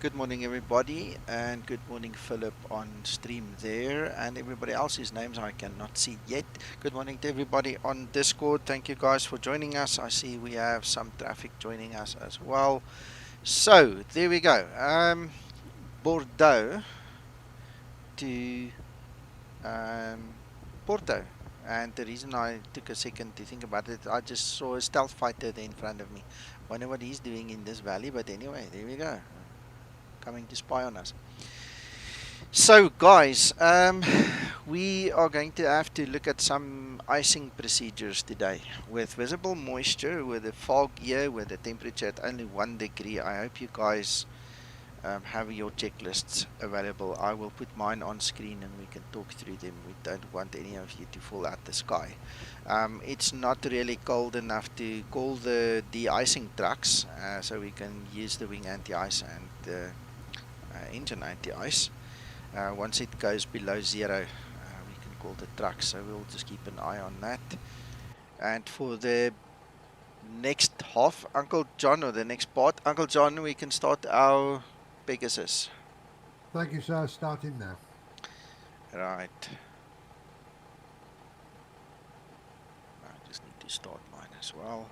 Good morning, everybody, and good morning, Philip, on stream there, and everybody else whose names I cannot see yet. Good morning to everybody on Discord. Thank you guys for joining us. I see we have some traffic joining us as well. So there we go. Bordeaux to Porto. And the reason I took a second to think about it, I just saw a stealth fighter there in front of me. Wonder what he's doing in this valley, but anyway, there we go. Coming to spy on us. So guys, we are going to have to look at some icing procedures today. With visible moisture, with the fog here, with the temperature at only 1 degree, I hope you guys have your checklists available. I will put mine on screen and we can talk through them. We don't want any of you to fall out the sky. It's not really cold enough to call the de-icing trucks, so we can use the wing anti-ice and the engine anti-ice. Once it goes below 0, we can call the truck, so we'll just keep an eye on that. And for the next half, Uncle John, or the next part, Uncle John, we can start our Pegasus. Thank you, sir. Starting now. Right. I just need to start mine as well.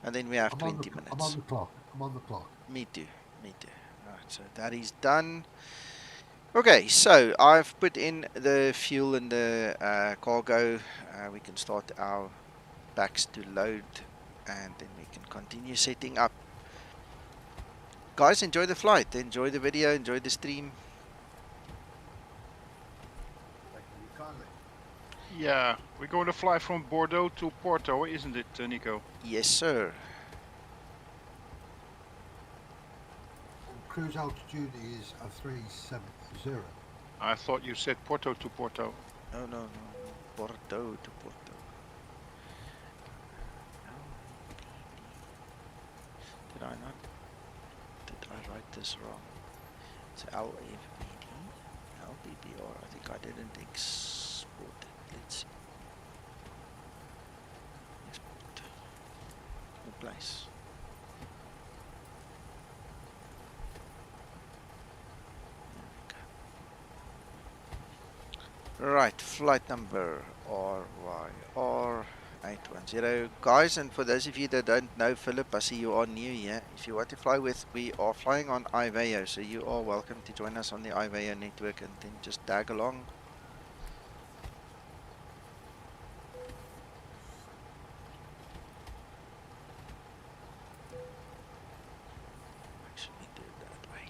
And then we have 20 minutes. I'm on the clock. I'm on the clock. Me too. Me too. Right, so that is done. Okay, so I've put in the fuel and the cargo. We can start our packs to load, and then we can continue setting up. Guys, enjoy the flight, enjoy the video, enjoy the stream. Thank you kindly. Yeah, we're going to fly from Bordeaux to Porto, isn't it, Nico? Yes, sir. Cruise altitude is a 370. I thought you said Porto to Porto. No. Bordeaux to Porto. Did I not? Did I write this wrong? It's LFBD, LPPR. I think I didn't export it. Let's see. Export. Replace. Right, flight number RYR810. Guys, and for those of you that don't know Philip, I see you are new here. If you want to fly with, we are flying on IVAO, so you are welcome to join us on the IVAO network and then just tag along. Actually do it that way.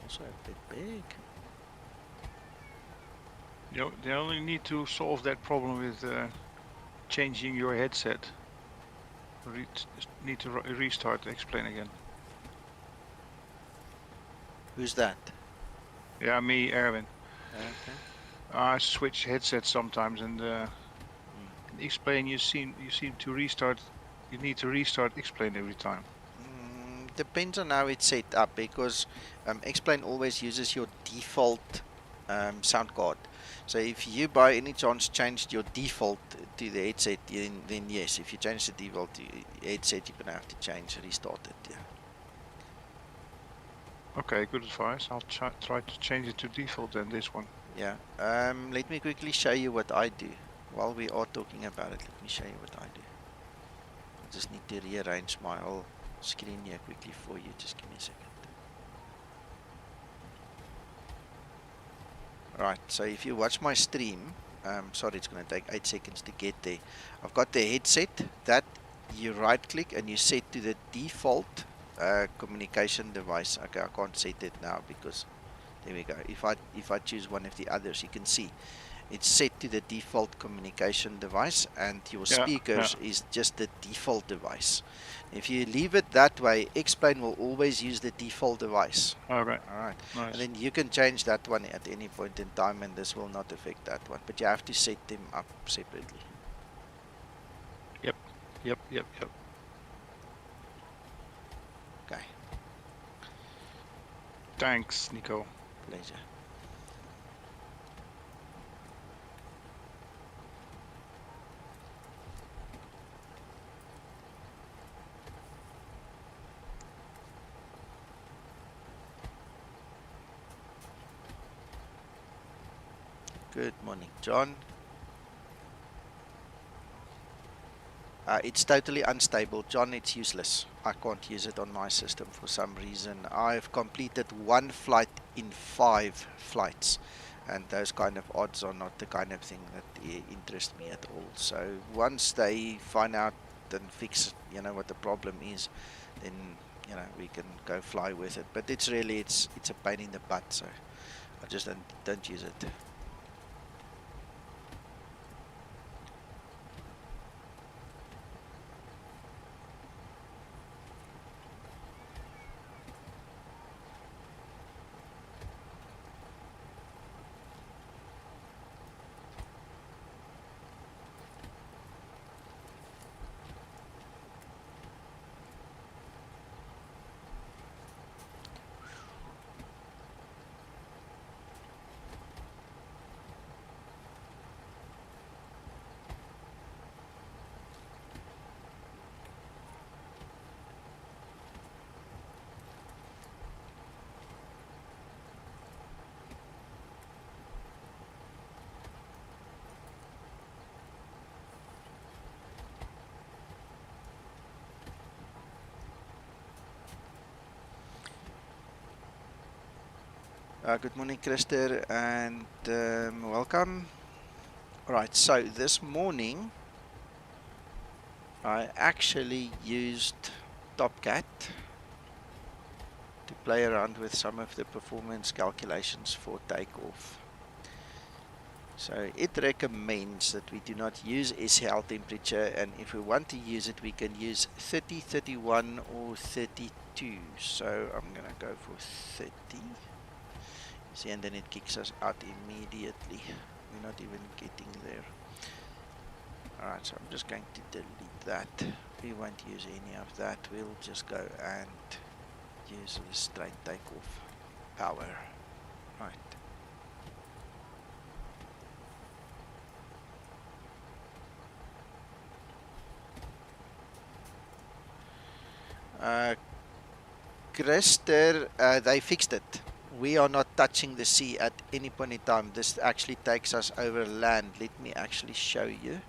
Also a bit big. They only need to solve that problem with changing your headset. Need to restart. Explain again. Who's that? Yeah, me, Erwin. Okay. I switch headsets sometimes, and explain. You seem to restart. You need to restart. Explain every time. Depends on how it's set up, because Explain always uses your default sound card. So if you by any chance changed your default to the headset, then yes, if you change the default to headset, you're gonna have to restart it. Yeah. Okay, good advice. I'll try to change it to default then, this one. Yeah. Let me quickly show you what I do. While we are talking about it, let me show you what I do. I just need to rearrange my whole screen here quickly for you. Just give me a second. Right, so if you watch my stream, Sorry, it's going to take 8 seconds to get there. I've got the headset that you right click and you set to the default communication device. Okay, I can't set it now because there we go. If I choose one of the others, you can see it's set to the default communication device, and your Yeah, speakers is just the default device. If you leave it that way, X-Plane will always use the default device. Okay, All right, nice. and then you can change that one at any point in time, and this will not affect that one. But you have to set them up separately. Yep. Okay, Thanks, Nico. pleasure. Good morning, John. It's totally unstable. John, it's useless. I can't use it on my system for some reason. I've completed 1 flight in 5 flights, and those kind of odds are not the kind of thing that interest me at all. So once they find out and fix, what the problem is, then, we can go fly with it. But it's really, it's a pain in the butt, so I just don't use it. Good morning, Christer, and welcome. Alright, so this morning I actually used TopCat to play around with some of the performance calculations for takeoff. So it recommends that we do not use SL temperature, and if we want to use it, we can use 30, 31, or 32. So I'm going to go for 30. See, and then it kicks us out immediately. We're not even getting there. Alright, so I'm just going to delete that. We won't use any of that. We'll just go and use the straight takeoff power. Right. Christer, they fixed it. We are not touching the sea at any point in time. This actually takes us over land. Let me actually show you.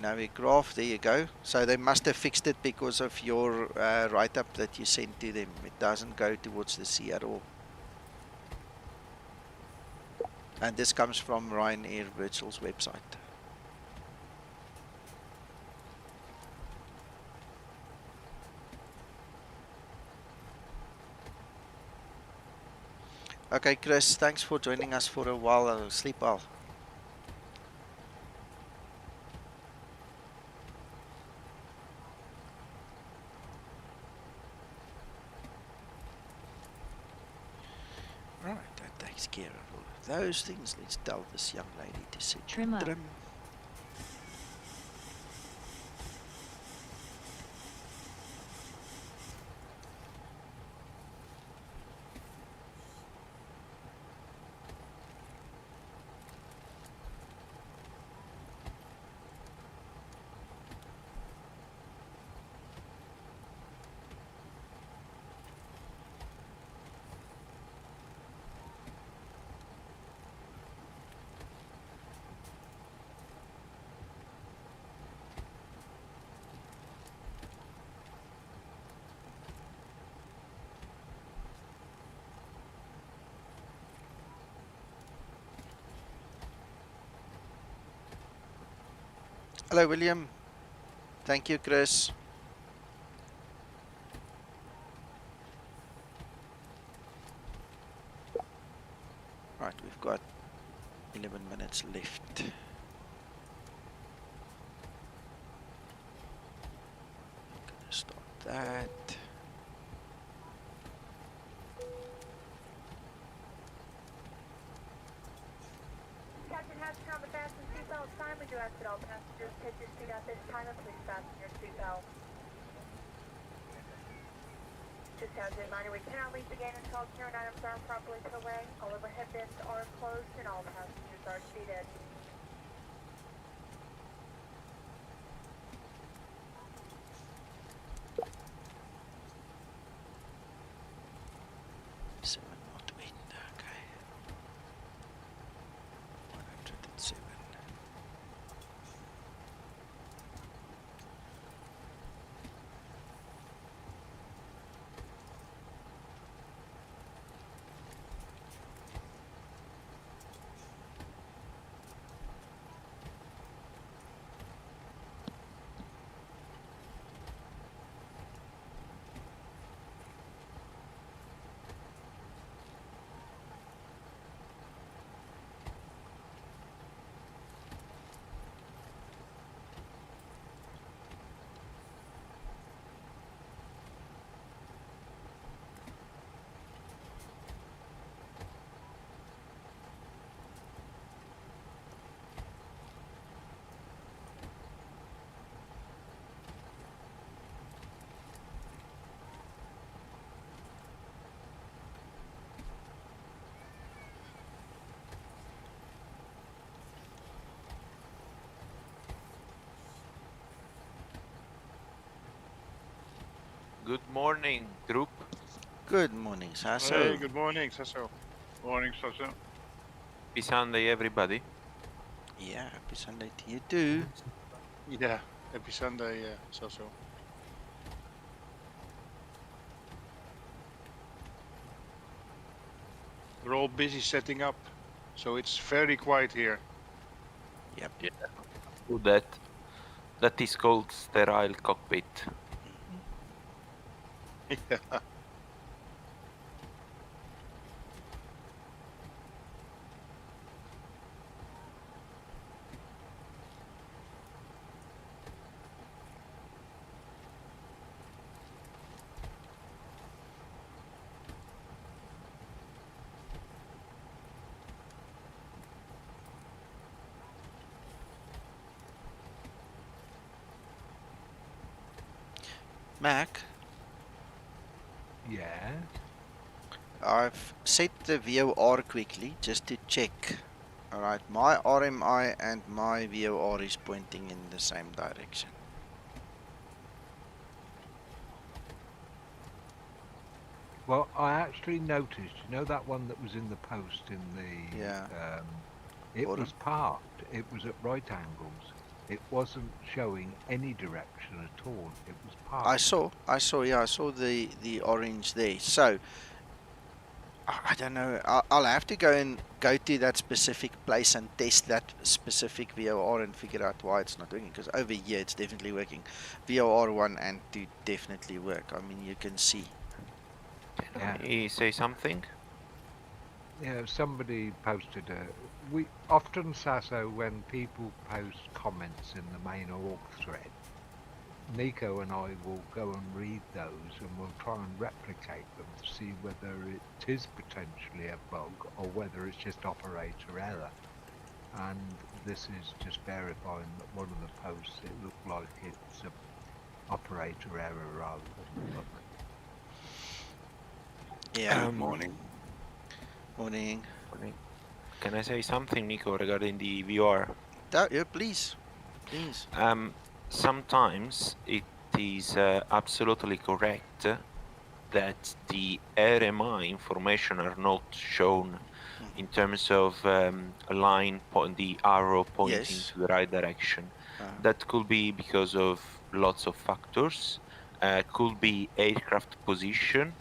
Navigraph, there you go. So they must have fixed it because of your write-up that you sent to them. It doesn't go towards the sea at all. And this comes from Ryanair Virtual's website. Okay, Chris, thanks for joining us for a while. Sleep well. Right, that takes care of all of those things. Let's tell this young lady to sit Trim up. trim. Hello, William. Thank you, Chris. Right, we've got 11 minutes left. Gonna start that. Captain has come to fasten seatbelt sign. We do ask that all passengers take your seat at this time and please fasten your seatbelt. Just as a reminder, we cannot leave the gate until carrying items are properly put away. All overhead bins are closed and all passengers are seated. Seven, not eight. Okay. 107. Good morning, group. Good morning, Sasso. Hey, good morning, Sasso. Morning, Sasso. Happy Sunday, everybody. Yeah, happy Sunday to you too. Yeah, happy Sunday, Sasso. We're all busy setting up, so it's very quiet here. Yep. Yeah. So that is called sterile cockpit. Yeah. Mac, Yeah. I've set the VOR quickly just to check. Alright, my RMI and my VOR is pointing in the same direction. Well, I actually noticed, you know that one that was in the post in the... Yeah. It Bottom? was parked. It was at right angles. It wasn't showing any direction at all. It was parked. I saw the orange there. So, I don't know. I'll have to go to that specific place and test that specific VOR and figure out why it's not working. Because over here it's definitely working. VOR 1 and 2 definitely work. I mean, you can see. Can I say something? Yeah, somebody posted we often, Sasso, when people post comments in the main org thread, Nico and I will go and read those and we'll try and replicate them to see whether it is potentially a bug or whether it's just operator error. And this is just verifying that one of the posts, it looked like it's an operator error rather than a bug. Yeah. Morning. Morning. Can I say something, Nico, regarding the VR? Yeah, please. Please. Sometimes it is absolutely correct that the RMI information are not shown in terms of a line, the arrow pointing Yes. to the right direction. Uh-huh. That could be because of lots of factors. Could be aircraft position,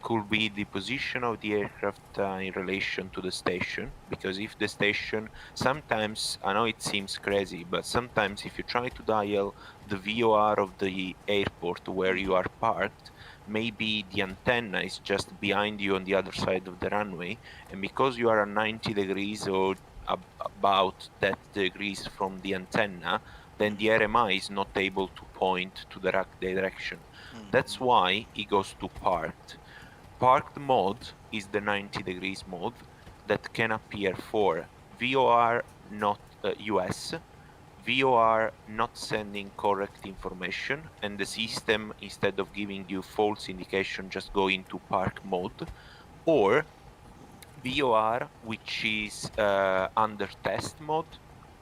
could be the position of the aircraft in relation to the station, because if the station, sometimes, I know it seems crazy, but sometimes if you try to dial the VOR of the airport where you are parked, maybe the antenna is just behind you on the other side of the runway, and because you are at 90 degrees or about that degrees from the antenna, then the RMI is not able to point to the direction. That's why it goes to parked. Parked mode is the 90 degrees mode that can appear for VOR not US, VOR not sending correct information, and the system, instead of giving you false indication, just go into park mode, or VOR which is under test mode,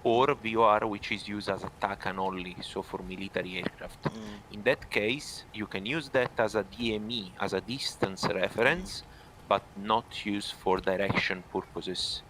or VOR which is used as a TACAN only, so for military aircraft. In that case, you can use that as a DME, as a distance reference, but not used for direction purposes.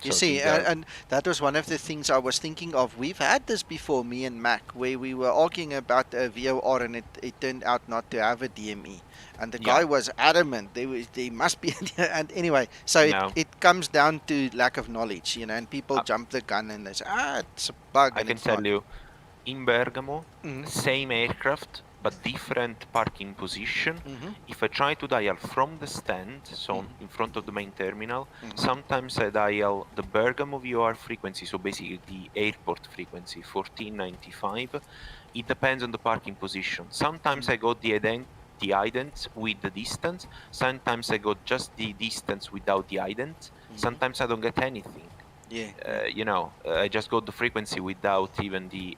You So see, these are- and that was one of the things I was thinking of. We've had this before, me and Mac, where we were arguing about a VOR, and it turned out not to have a DME. And the guy Yeah. was adamant there must be. And anyway, so No. it comes down to lack of knowledge, you know, and people jump the gun and they say, it's a bug. I and can it's tell not. you, in Bergamo, Mhm. same aircraft, but different parking position. Mhm. If I try to dial from the stand, so in front of the main terminal, Mhm. sometimes I dial the Bergamo VOR frequency, so basically the airport frequency, 1495. It depends on the parking position. Sometimes I got the ident with the distance. Sometimes I got just the distance without the ident. Sometimes I don't get anything. Yeah. You know, I just got the frequency without even the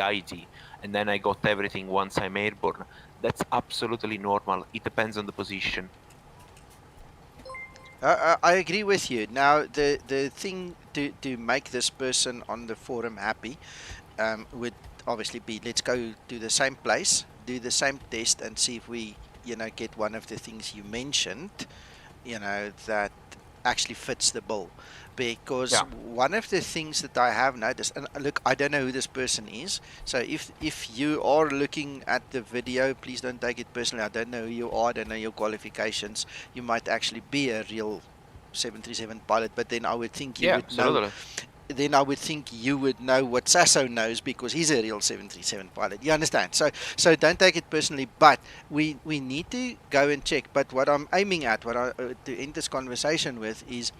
ID, and then I got everything once I'm airborne. That's absolutely normal. It depends on the position. I agree with you. Now, the thing to make this person on the forum happy would obviously be, let's go to the same place, do the same test, and see if we, get one of the things you mentioned, that actually fits the bill. Because Yeah. one of the things that I have noticed, and look, I don't know who this person is, so if you are looking at the video, please don't take it personally. I don't know who you are, I don't know your qualifications. You might actually be a real 737 pilot, but then I would think you would know. Absolutely. Then I would think you would know what Sasso knows, because he's a real 737 pilot. You understand? So don't take it personally, but we need to go and check. But what I'm aiming at, to end this conversation with, is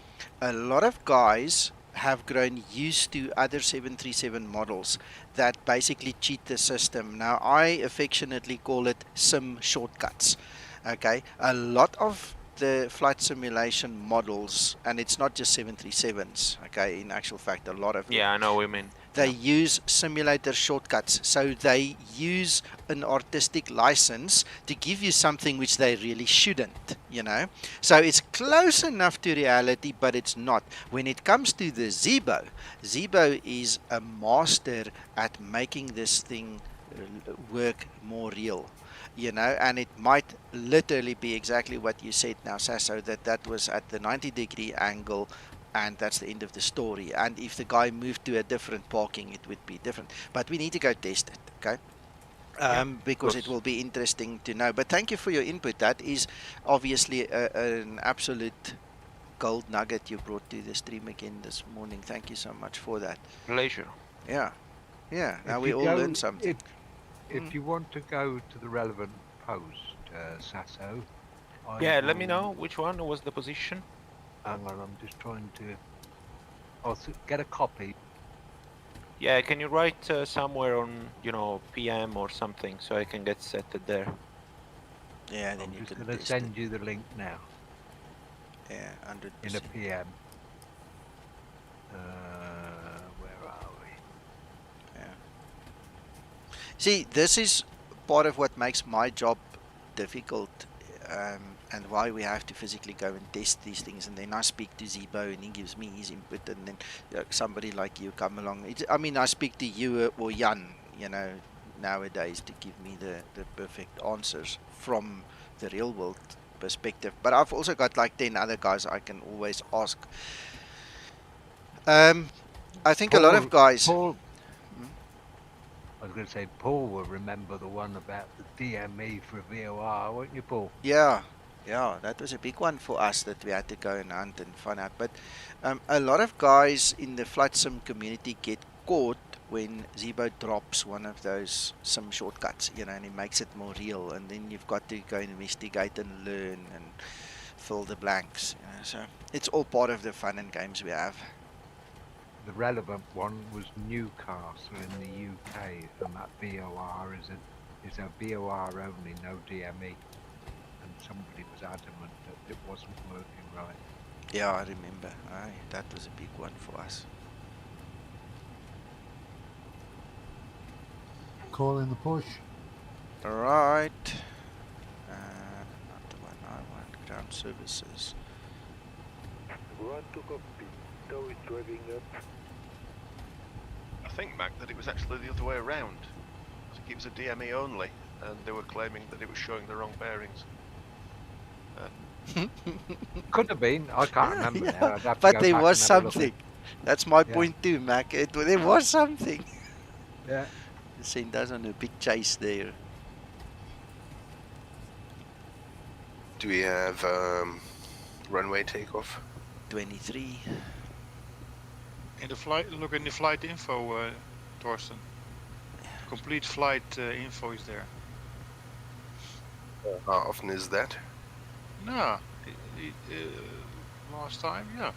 a lot of guys have grown used to other 737 models that basically cheat the system. Now, I affectionately call it sim shortcuts. Okay, a lot of the flight simulation models, and it's not just 737s, okay, in actual fact, a lot of them, Yeah, I know what you mean. they use simulator shortcuts. So they use an artistic license to give you something which they really shouldn't, So it's close enough to reality, but it's not. When it comes to the Zibo, Zibo is a master at making this thing work more real. And it might literally be exactly what you said now, Sasso, that was at the 90-degree angle, and that's the end of the story. And if the guy moved to a different parking, it would be different. But we need to go test it, okay? Because it will be interesting to know. But thank you for your input. That is obviously an absolute gold nugget you brought to the stream again this morning. Thank you so much for that. Pleasure. Yeah. Now If we you all go- learned something. If you want to go to the relevant post, Sasso. Yeah, let me know which one was the position. Hang on, I'm just trying to. I'll get a copy. Yeah, can you write somewhere on, PM or something, so I can get set there? Yeah, then I'm you just can going to test send you the link now it. Yeah, 100%. in a PM. Where are we? Yeah. See, this is part of what makes my job difficult, and why we have to physically go and test these things. And then I speak to Zibo, and he gives me his input, and then somebody like you come along. I speak to you or Jan, nowadays, to give me the perfect answers from the real world perspective. But I've also got like 10 other guys I can always ask. I think a lot of guys. Paul, I was going to say, Paul will remember the one about the DME for VOR, won't you, Paul? Yeah, yeah, that was a big one for us that we had to go and hunt and find out. But a lot of guys in the flight sim community get caught when Zibo drops one of those sim shortcuts, you know, and he makes it more real. And then you've got to go investigate and learn and fill the blanks. You know, so it's all part of the fun and games we have. The relevant one was Newcastle in the UK, and that VOR is a VOR only, no DME. And somebody was adamant that it wasn't working right. Yeah, I remember. Aye, that was a big one for us. Call in the push. All right. Not the one I want. Ground services. Ground to copy. Tow is driving up. I think, Mac, that it was actually the other way around. I think it was a DME only, and they were claiming that it was showing the wrong bearings. Could have been. I can't remember Yeah, now. I'd have to but go there back was and have a look. something. That's my Yeah. point too, Mac. There was something. Yeah. The sent us on a big chase there. Do we have runway takeoff? 23. In the flight, look in the flight info, Torsten. Complete flight info is there. How often is that? No, last time, yeah.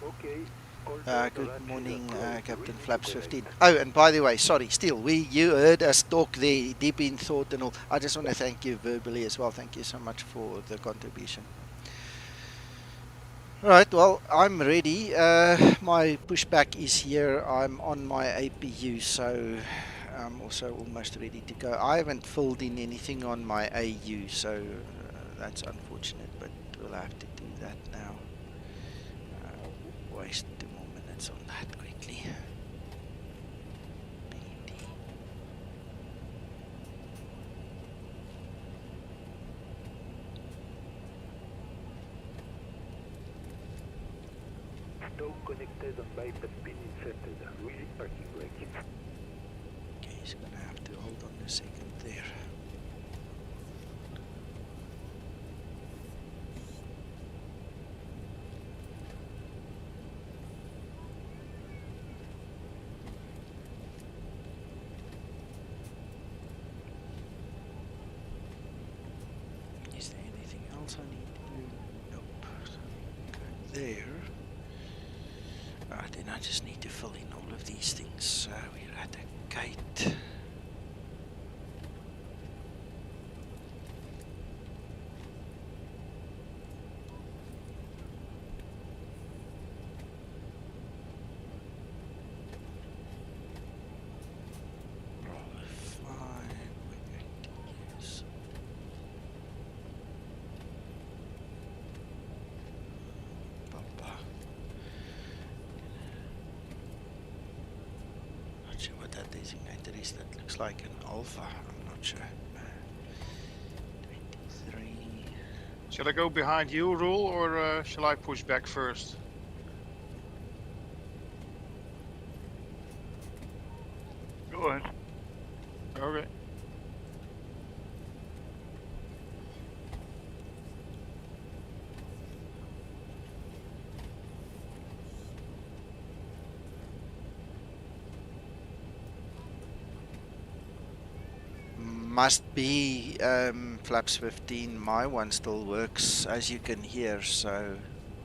Okay. Good morning, Captain Flaps 15. Oh, and by the way, sorry, still, you heard us talk there, deep in thought and all. I just want to thank you verbally as well. Thank you so much for the contribution. Right, well, I'm ready. My pushback is here. I'm on my APU, so I'm also almost ready to go. I haven't filled in anything on my AU, so that's unfortunate, but we'll have to do that now. Waste 2 more minutes on that quickly. BD. Tow connected and bypass pin inserted. Release parking brake. Okay, he's gonna have to hold on a second there. Is there anything else I need to do? Nope. Go there. Alright, then I just need to fill in all of these things. So we're at a gate. Fine, we're going to use Papa. Not sure what that designator is. That looks like an alpha. I'm not sure. 23. Shall I go behind you, Rule, or shall I push back first? Go ahead. Okay. Must be Flaps 15. My one still works, as you can hear, so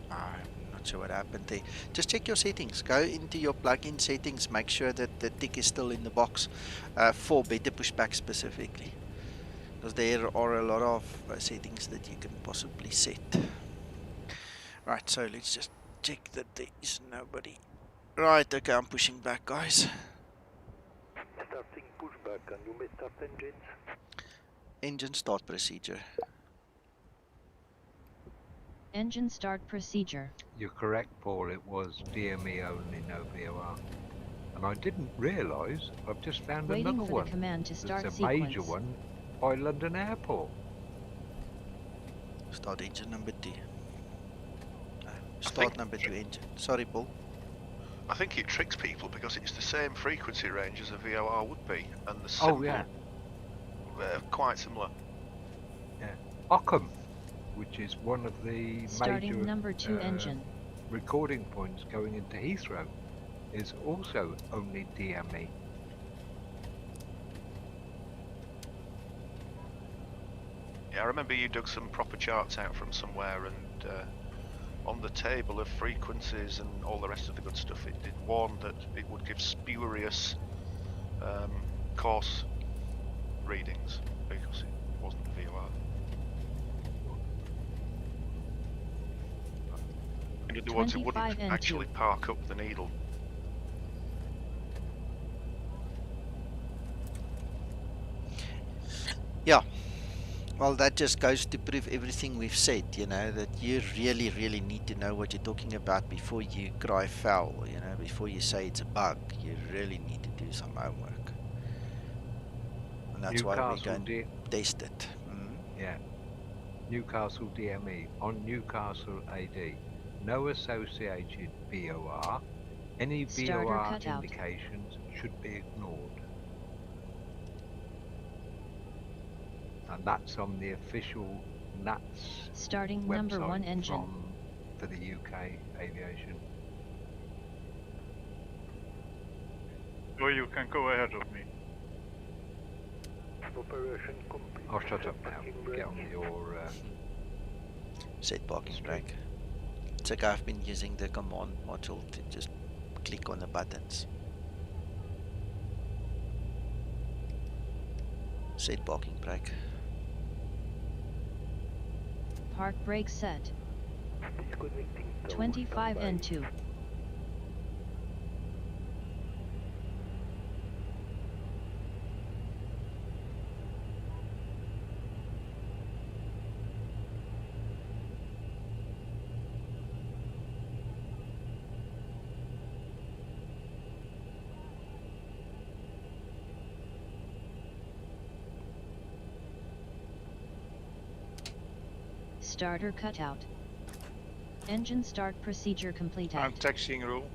I'm not sure what happened there. Just check your settings. Go into your plugin settings. Make sure that the tick is still in the box for better pushback specifically. Because there are a lot of settings that you can possibly set. Right, so let's just check that there is nobody. Right, okay, I'm pushing back, guys. Starting pushback. And you may start engines. Engine start procedure. Engine start procedure. You're correct, Paul. It was DME only, no VOR. And I didn't realise I've just found Waiting another for one. the command to start There's a sequence. major one by London Airport. Start engine number 2. Start number 2 engine. Sorry, Paul. I think it tricks people because it's the same frequency range as a VOR would be, and the Oh symbol yeah, quite similar. Ockham, which is one of the Starting major number 2 engine. recording points going into Heathrow, is also only DME. Yeah, I remember you dug some proper charts out from somewhere, and on the table of frequencies and all the rest of the good stuff, it did warn that it would give spurious course readings because it wasn't VOR. In other words, it wouldn't 25 and actually 2. park up the needle. Yeah. Well, that just goes to prove everything we've said, you know, that you really need to know what you're talking about before you cry foul, you know, before you say it's a bug. You really need to do some homework. And that's why we're going to test it. Yeah. Newcastle DME on Newcastle AD. No associated VOR. Any Starter VOR cutout. indications should be ignored. And that's on the official NATS Starting website number 1 engine. for the UK aviation. So you can go ahead of me. Operation complete. I'll shut up now. Get on your... Set parking brake. It's like I've been using the command module to just click on the buttons. Set parking brake. Park brake set. Disconnecting tower 25 standby. and 2. Starter cutout. Engine start procedure completed. I'm taxiing rule.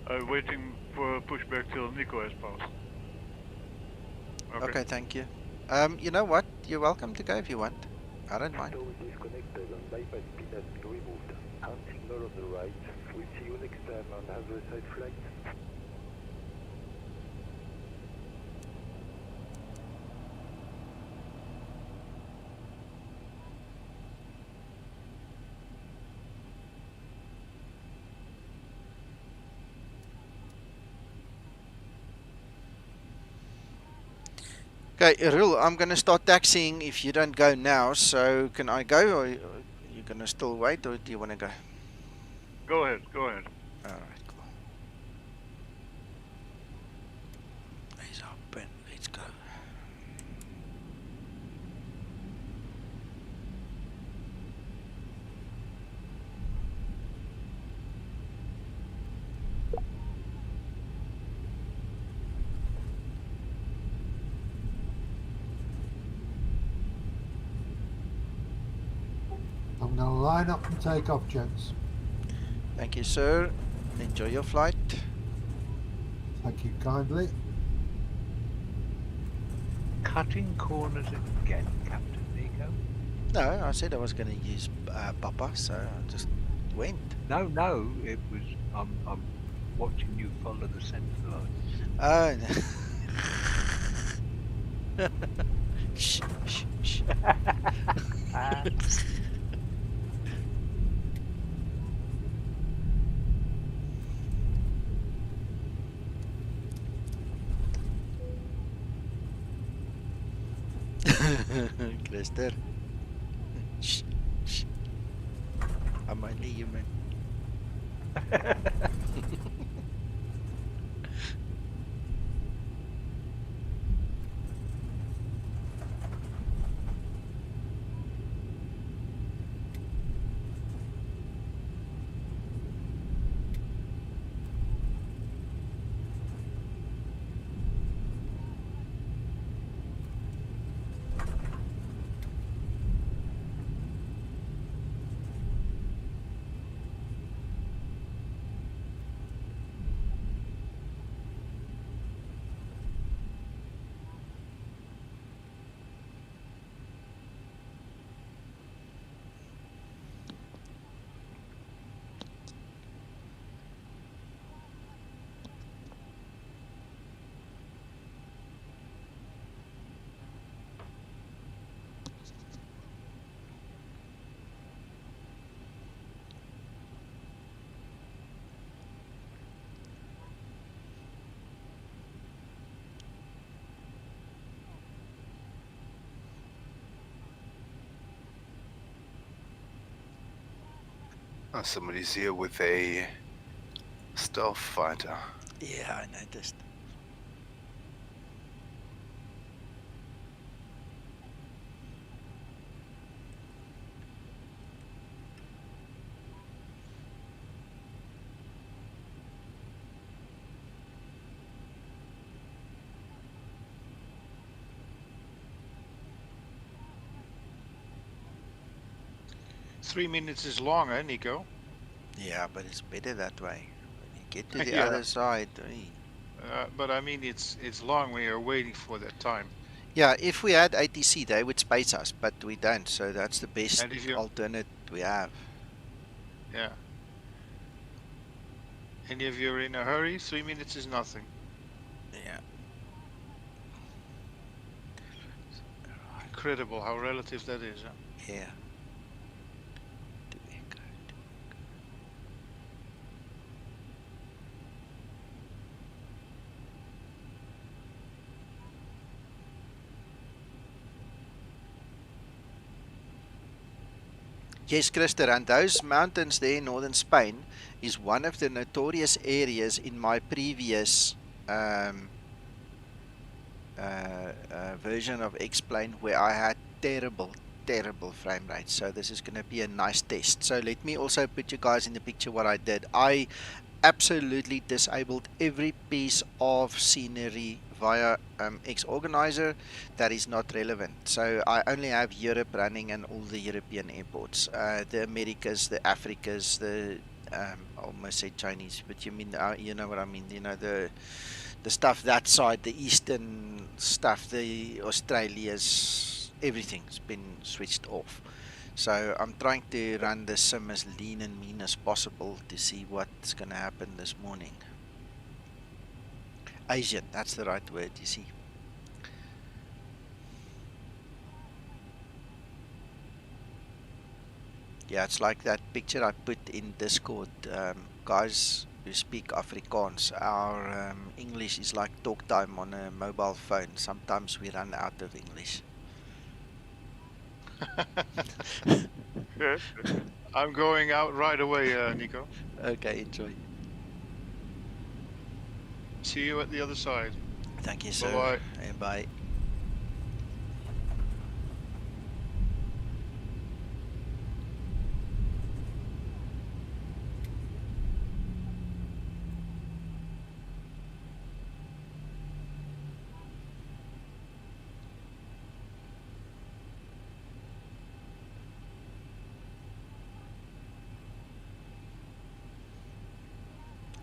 I'm waiting for a pushback till Nico has passed. Okay, thank you. You know what? You're welcome to go if you want. I don't mind. Tower disconnected and bypass pin has been removed. Hand signal on the right. We'll see you next time on other side flight. Okay, Errol, I'm going to start taxiing if you don't go now. So can I go, or you're going to still wait, or do you want to go? Go ahead, go ahead. All right, cool. Eyes open. Let's go. I'm going to line up and take off, gents. Thank you, sir. Enjoy your flight. Thank you kindly. Cutting corners again, Captain Nico. No, I said I was going to use Papa, so I just went. No, it was... I'm watching you follow the centre line. Oh, no. Shh, shh, shh. Christer. Shh, shh. I'm only human. Oh, somebody's here with a stealth fighter. Yeah, I noticed. Three minutes is long, eh, Nico? Yeah, but it's better that way. When you get to the Yeah. other side, But I mean, it's long when you're waiting for that time. yeah, if we had ATC, they would space us, but we don't. So that's the best And if you, alternate we have. yeah. And if you're in a hurry, 3 minutes is nothing. Yeah. Incredible how relative that is, huh? Yeah. Yes, Christer, and those mountains there in northern Spain is one of the notorious areas in my previous version of X-Plane where I had terrible frame rates. So this is going to be a nice test. So let me also put you guys in the picture what I did. I absolutely disabled every piece of scenery via X-Organizer that is not relevant. So I only have Europe running and all the European airports, the Americas, the Africas, the I almost said Chinese, but you mean you know what I mean. You know the stuff that side, the eastern stuff, the Australias, everything's been switched off. So I'm trying to run the sim as lean and mean as possible to see what's going to happen this morning. Asian, that's the right word, you see. Yeah, it's like that picture I put in Discord. Guys who speak Afrikaans, our English is like talk time on a mobile phone. Sometimes we run out of English. I'm going out right away, Nico. Okay, enjoy. See you at the other side. Thank you, sir. Bye-bye. And bye.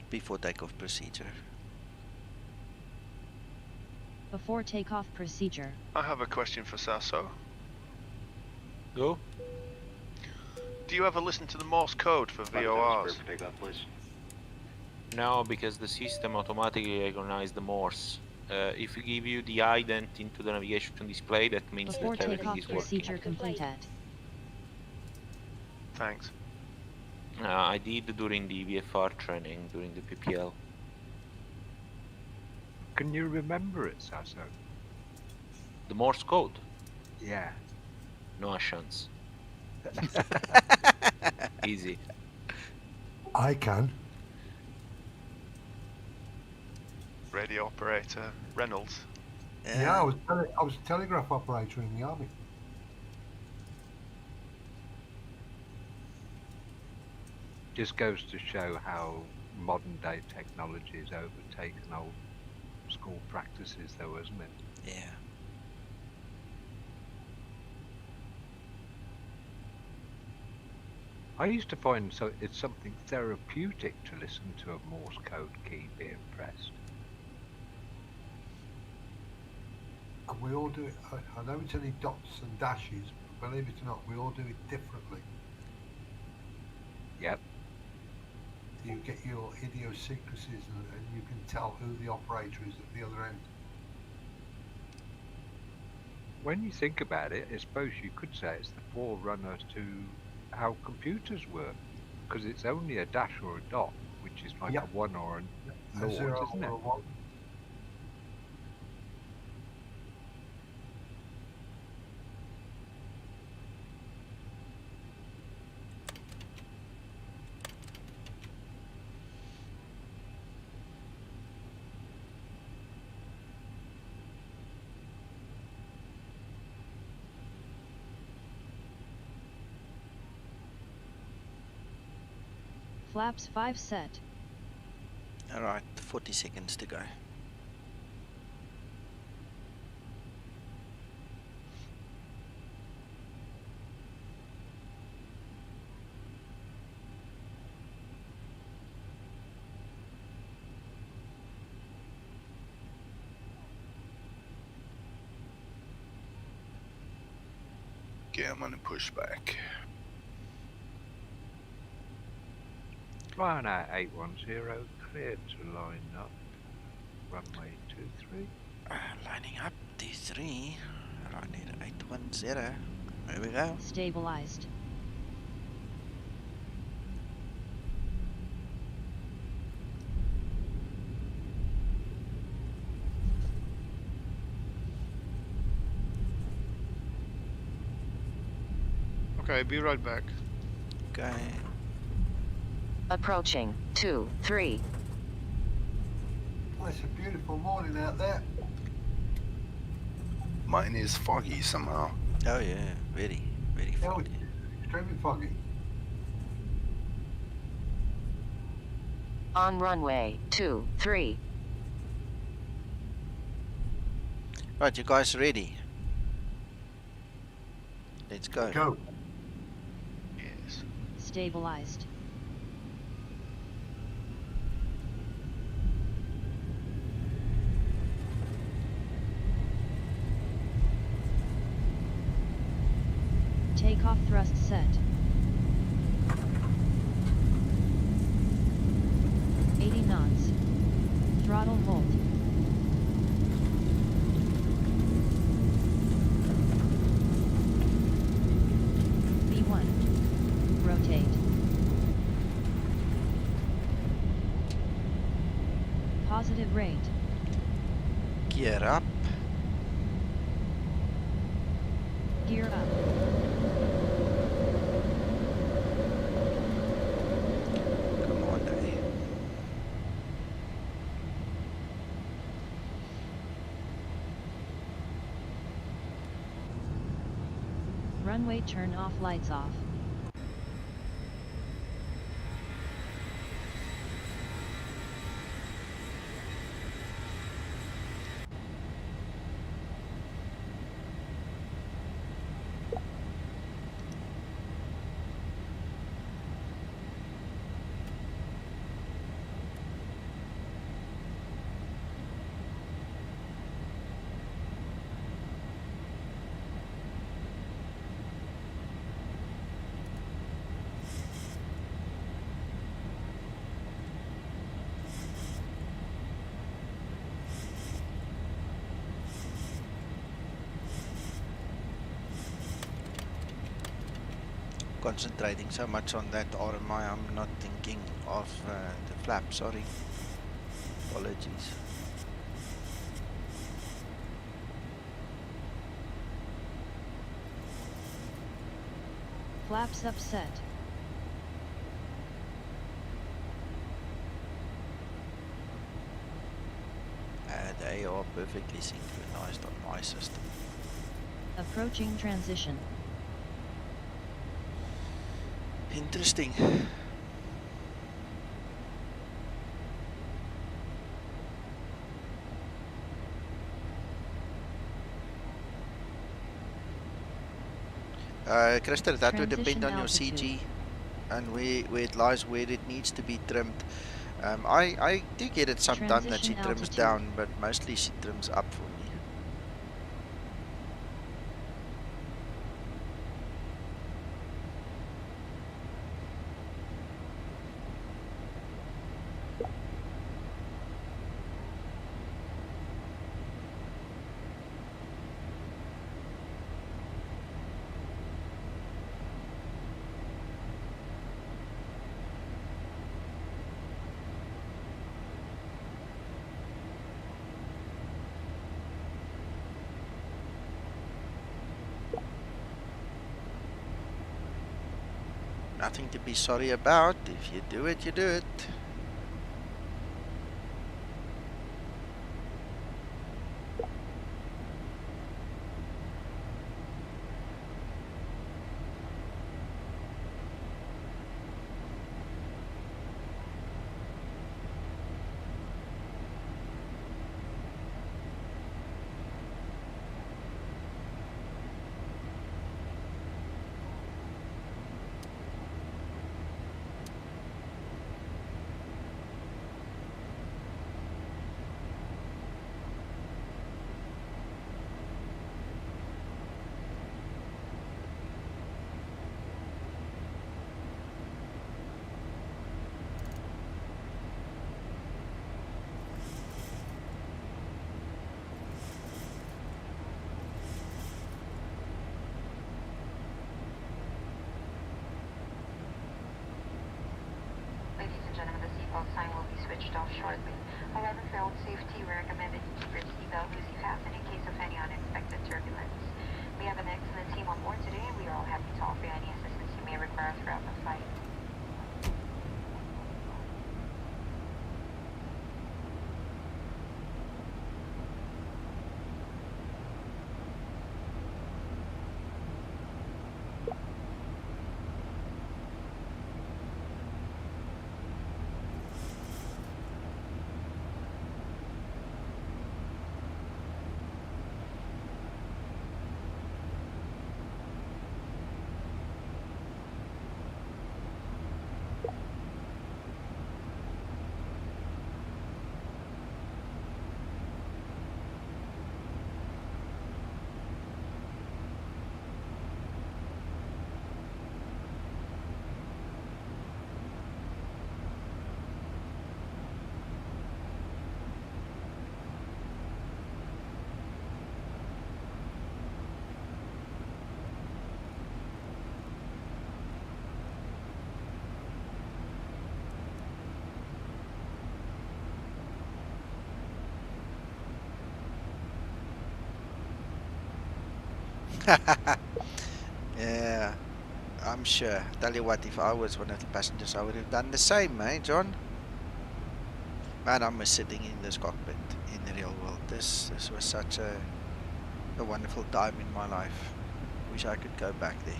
Before takeoff procedure. Before takeoff procedure. I have a question for Sasso. Go. Do you ever listen to the Morse code for VORs? No, because the system automatically recognizes the Morse. If we give you the ident into the navigation display, that means Before that everything takeoff is procedure working. completed. Thanks. I did during the VFR training, during the PPL. Can you remember it, Sasso? The Morse code? Yeah. No chance. Easy. I can. Radio operator Reynolds. Yeah, I was a telegraph operator in the army. Just goes to show how modern day technology has overtaken old school practices, though, isn't it? Yeah. I used to find it's something therapeutic to listen to a Morse code key being pressed. And we all do it. I know it's only dots and dashes, but believe it or not, we all do it differently. Yep. You get your idiosyncrasies, and you can tell who the operator is at the other end. When you think about it, I suppose you could say it's the forerunner to how computers work, because it's only a dash or a dot, which is like a 1 or a 0, isn't it? Flaps 5 set. Alright, 40 seconds to go. Okay, I'm gonna push back. Flying out 810, clear to line up. Runway 23. Lining up, D3. Runway 810. There we go. Stabilized. Okay, be right back. Okay. Approaching 23. Oh, it's a beautiful morning out there. Mine is foggy somehow. Oh yeah, very, very Yeah, foggy. extremely foggy. On runway 23. Right, you guys ready? Let's go. Go. Yes. Stabilized. Takeoff thrust set. 80 knots. Throttle hold. V1. Rotate. Positive rate. Gear up. Gear up. Come on, Daddy. Runway turn off, lights off. Concentrating so much on that RMI, I'm not thinking of the flap, sorry. Apologies. Flaps upset. They are perfectly synchronized on my system. Approaching transition. Interesting. Christer, that would depend on your CG and where it lies, where it needs to be trimmed. I do get it sometimes that she trims down, but mostly she trims up for me. Nothing to be sorry about. If you do it, you do it. switched off shortly. However, for own safety, we recommend that you keep your seatbelt loosely fastened in case of any unexpected turbulence. We have an excellent team on board today, and we are all happy to offer you any assistance you may require throughout the flight. Yeah, I'm sure. Tell you what, if I was one of the passengers, I would have done the same, eh, John? Man, I miss sitting in this cockpit in the real world. This was such a wonderful time in my life. Wish I could go back there.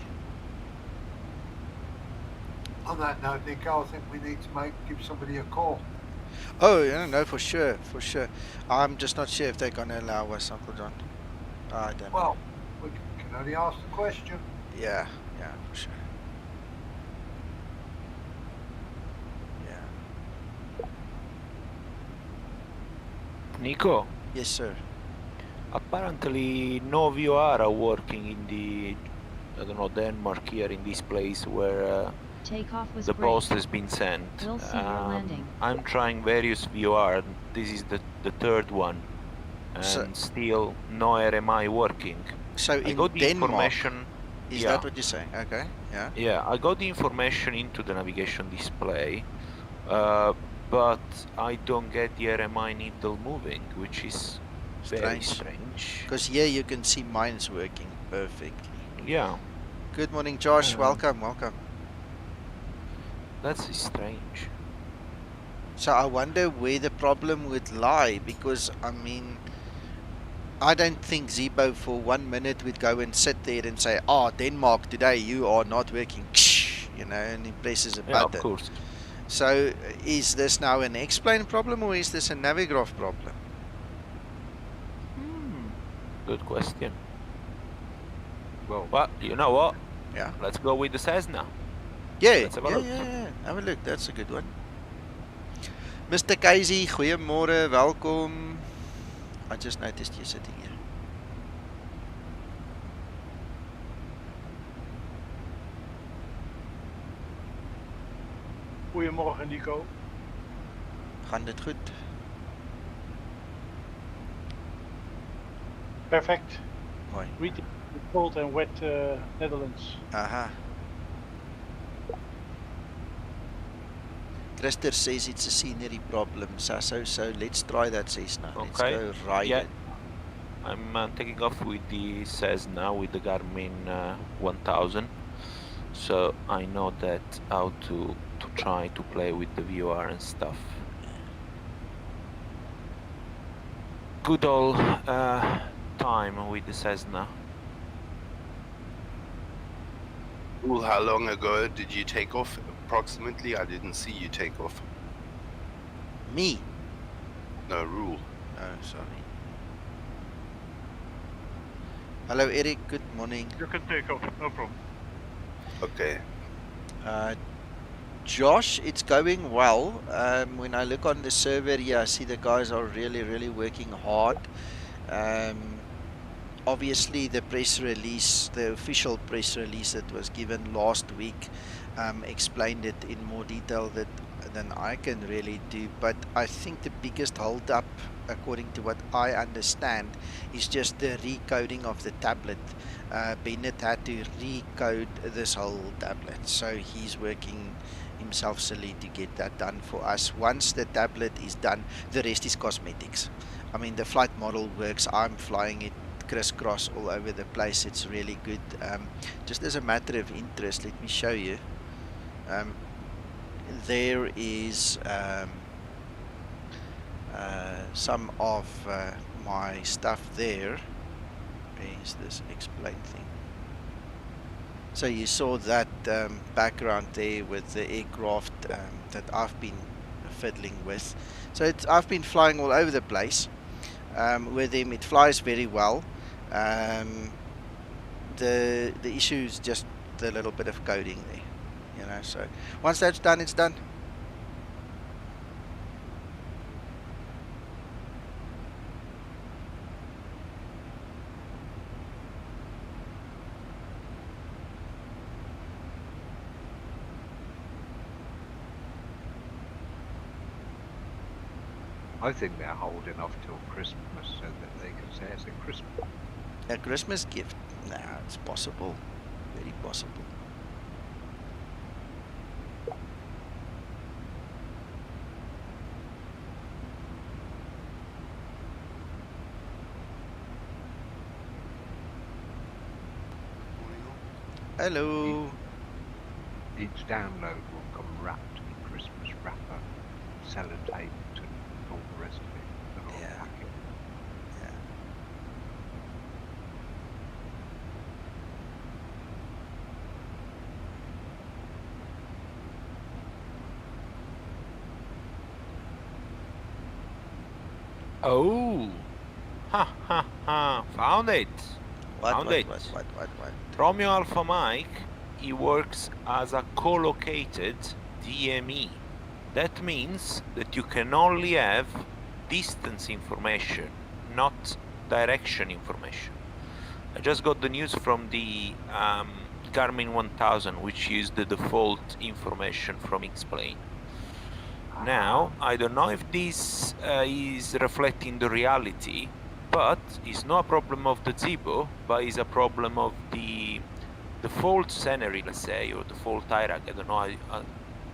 On that note, Nico, I think we need to give somebody a call. Oh, yeah, no, for sure, for sure. I'm just not sure if they're going to allow us, Uncle John. I don't know. Well, we can only ask the question. Yeah, for sure. Yeah. Nico, Yes, sir. apparently no VOR are working in the, I don't know, Denmark here in this place where Takeoff was the great. post has been sent. We'll see your landing. I'm trying various VOR. This is the third one, and So- still no RMI working. So I in got the Denmark, information. is Yeah. that what you're saying? Okay, yeah. Yeah, I got the information into the navigation display, but I don't get the RMI needle moving, which is very strange. Because here you can see mine's working perfectly. Yeah, Good morning, Josh. Welcome, welcome. that's strange. So I wonder where the problem would lie, because I mean, I don't think Zibo for 1 minute would go and sit there and say, "Oh, Denmark, today you are not working," you know, and he presses a Yeah, button. of course. So is this now an X-plane problem, or is this a Navigraph problem? Good question. Well, you know what? Yeah. Let's go with the Cessna. Yeah, Let's have a yeah, look. yeah. Have a look. That's a good one. Mr. Casey, goeiemôre, welkom. I just noticed you sitting here. Goedemorgen Nico. Gaan dit goed? Perfect. Mooi. Greeting the cold and wet Netherlands. Aha. Christer says it's a scenery problem, Sasso, so let's try that Cessna. Let's Okay. go ride Yeah. it. I'm taking off with the Cessna with the Garmin 1000, so I know that how to try to play with the VOR and stuff. Good old time with the Cessna. Well, how long ago did you take off approximately? I didn't see you take off. Me? No, Rule. Oh, sorry. Hello, Eric. Good morning. You can take off, no problem. Okay. Josh, it's going well. When I look on the server, yeah, I see the guys are really working hard. Obviously, the press release, the official press release that was given last week, explained it in more detail that than I can really do. But I think the biggest hold up, according to what I understand, is just the recoding of the tablet. Bennett had to recode this whole tablet, so he's working himself silly to get that done for us. Once the tablet is done, the rest is cosmetics. I mean, the flight model works. I'm flying it crisscross all over the place. It's really good. Just as a matter of interest, let me show you. There is some of my stuff there. Where is this explain thing? So you saw that background there with the aircraft that I've been fiddling with. So I've been flying all over the place with him. It flies very well. The issue is just the little bit of coding there, you know. So once that's done, it's done. I think they're holding off till Christmas so that they can say it's a Christmas gift. Nah, it's possible. Very possible. Hello. Each download will come wrapped in Christmas wrapper, sellotape, and all the rest of it. The whole packet. Yeah. Oh, ha ha ha! Found it. Found it. What? Romeo Alpha Mike, he works as a co-located DME. That means that you can only have distance information, not direction information. I just got the news from the Garmin 1000, which is the default information from X-Plane. Now, I don't know if this is reflecting the reality, but it's not a problem of the Zibo, but it's a problem of the default scenery, let's say, or default IRAG. I don't know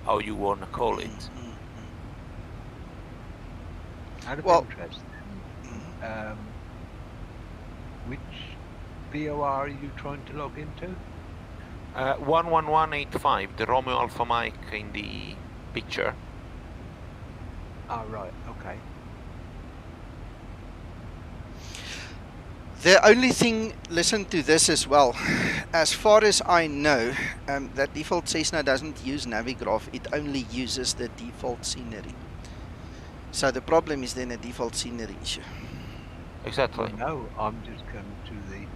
how you want to call it. Out of interest, which VOR are you trying to log into? 11185, the Romeo Alpha Mike in the picture. Oh, right, okay. The only thing, listen to this as well. As far as I know, that default Cessna doesn't use Navigraph. It only uses the default scenery. So the problem is then a default scenery issue. Exactly. No, I'm just going to the...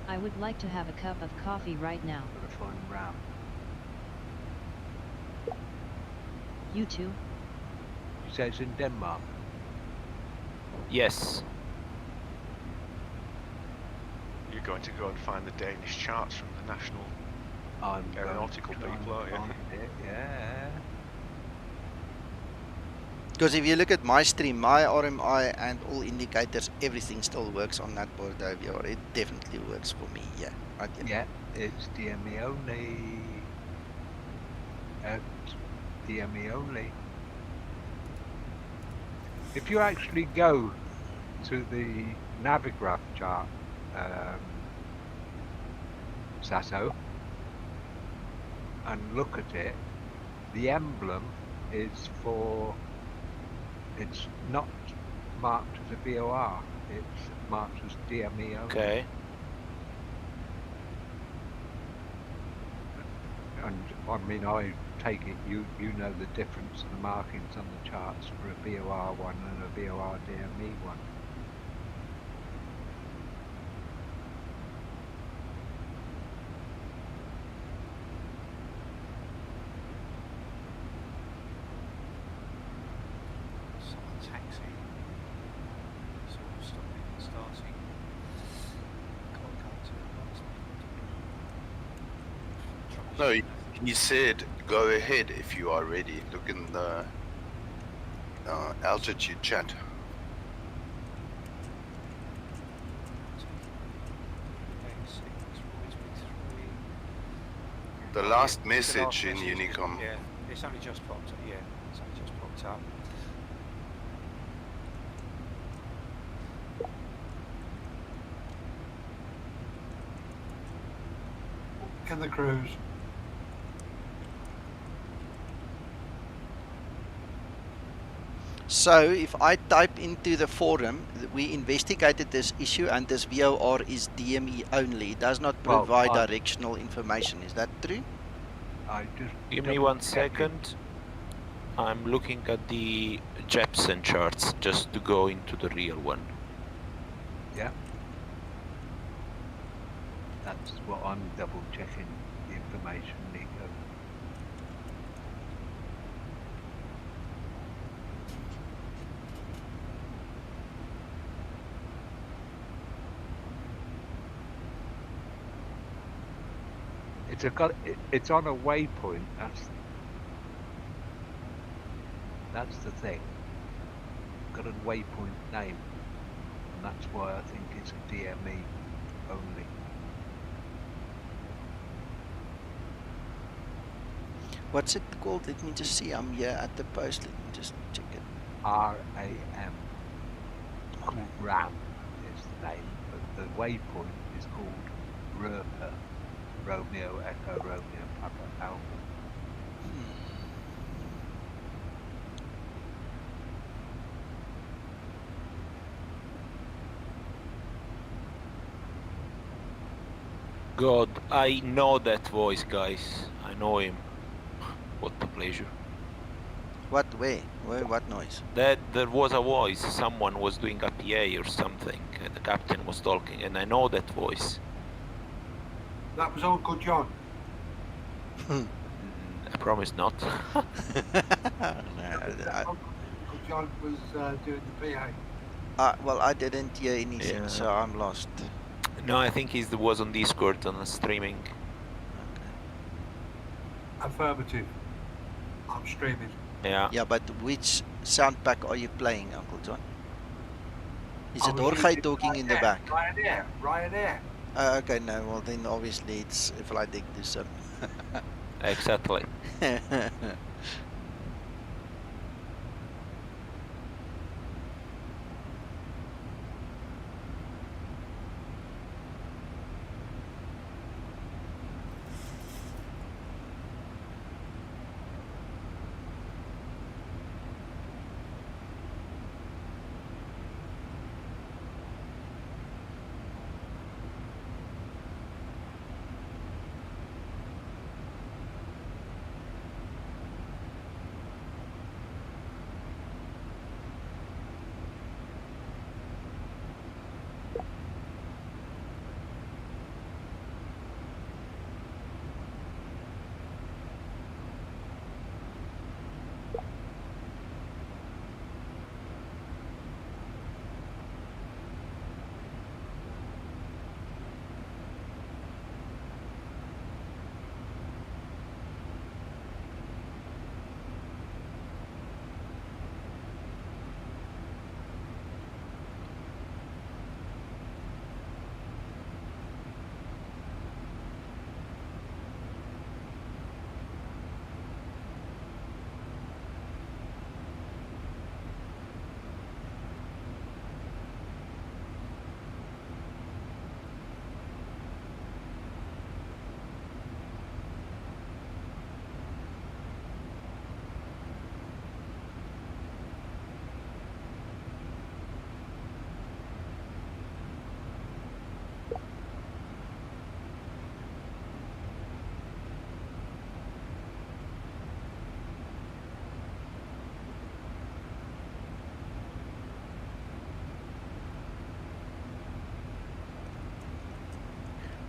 I would like to have a cup of coffee right now. the fun round. You too? You say it's in Denmark? Yes. You're going to go and find the Danish charts from the national aeronautical people, aren't you? Yeah. Because if you look at my stream, my RMI and all indicators, everything still works on that Bordeaux VR. It definitely works for me, yeah. Right, Yeah, it's DME only. DME only. If you actually go to the Navigraph chart, Sasso, and look at it, the emblem is for, it's not marked as a VOR, it's marked as DME only. Okay. And I mean, I take it you know the difference in the markings on the charts for a VOR one and a VOR DME one. No, He said, "Go ahead if you are ready." Look in the altitude chat. The last message in Unicom. Yeah, it's only just popped up. Yeah, it's only just popped up. Can the cruise? So if I type into the forum, we investigated this issue and this VOR is DME only. It does not Well, provide directional information. Is that true? I just Give me 1 second. I'm looking at the Jepsen charts just to go into the real one. Yeah. That's what I'm double checking the information, Nico. It's on a waypoint. That's the thing. Got a waypoint name, and that's why I think it's a DME only. What's it called? Let me just see. I'm here at the post. Let me just check it. RAM. Called RAM is the name, but the waypoint is called REPA. Romeo Echo Romeo Papa Alpha. God, I know that voice, guys. I know him. What a pleasure. What way? What noise? That there was a voice. Someone was doing a PA or something. The captain was talking, and I know that voice. That was Uncle John. I promise not. Uncle John was doing the PA. Well, I didn't hear anything, so I'm lost. No, I think he was on Discord on streaming. Affirmative. I'm streaming. Yeah. Yeah, but which sound pack are you playing, Uncle John? Is it Jorge talking in the back? Ryanair. Okay, no, well then obviously it's Flight Deck to some. Exactly.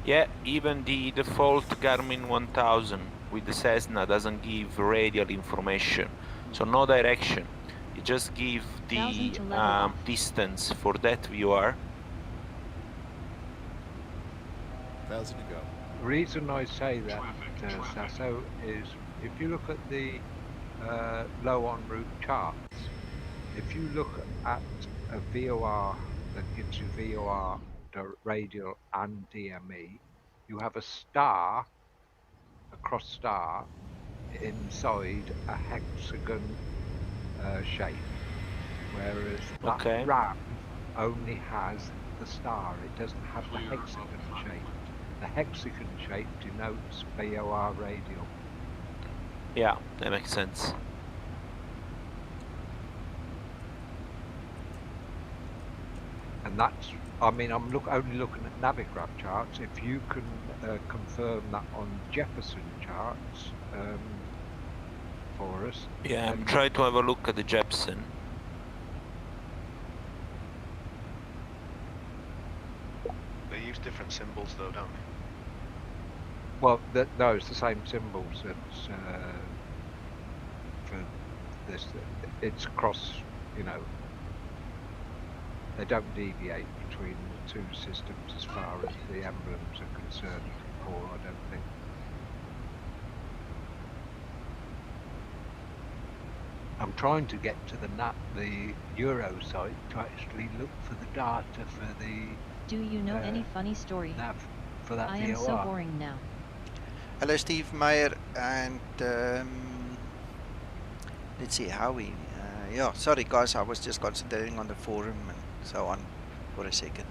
Yeah, even the default Garmin 1000 with the Cessna doesn't give radial information, so no direction. It just gives the distance for that VR. 1,000 to go. reason I say that, Sasso, is if you look at the low en route charts, if you look at a VOR that gives you VOR, radial and DME, you have a star, a cross star, inside a hexagon shape, whereas that Okay. RAM only has the star, it doesn't have the hexagon shape. The hexagon shape denotes VOR radial. Yeah, that makes sense. And that's, I mean, I'm only looking at Navigraph charts. If you can confirm that on Jefferson charts for us. Yeah, I'm trying to have a look at the Jepson. They use different symbols though, don't they? Well, no, it's the same symbols. It's for this. It's across, you know. They don't deviate between the two systems as far as the emblems are concerned, Paul, I don't think. I'm trying to get to the Euro site to actually look for the data for the. Do you know any funny story? Nav for that I VOR. am so boring now. Hello, Steve Meyer, and let's see how we. Yeah, sorry guys, I was just concentrating on the forum and so on for a second.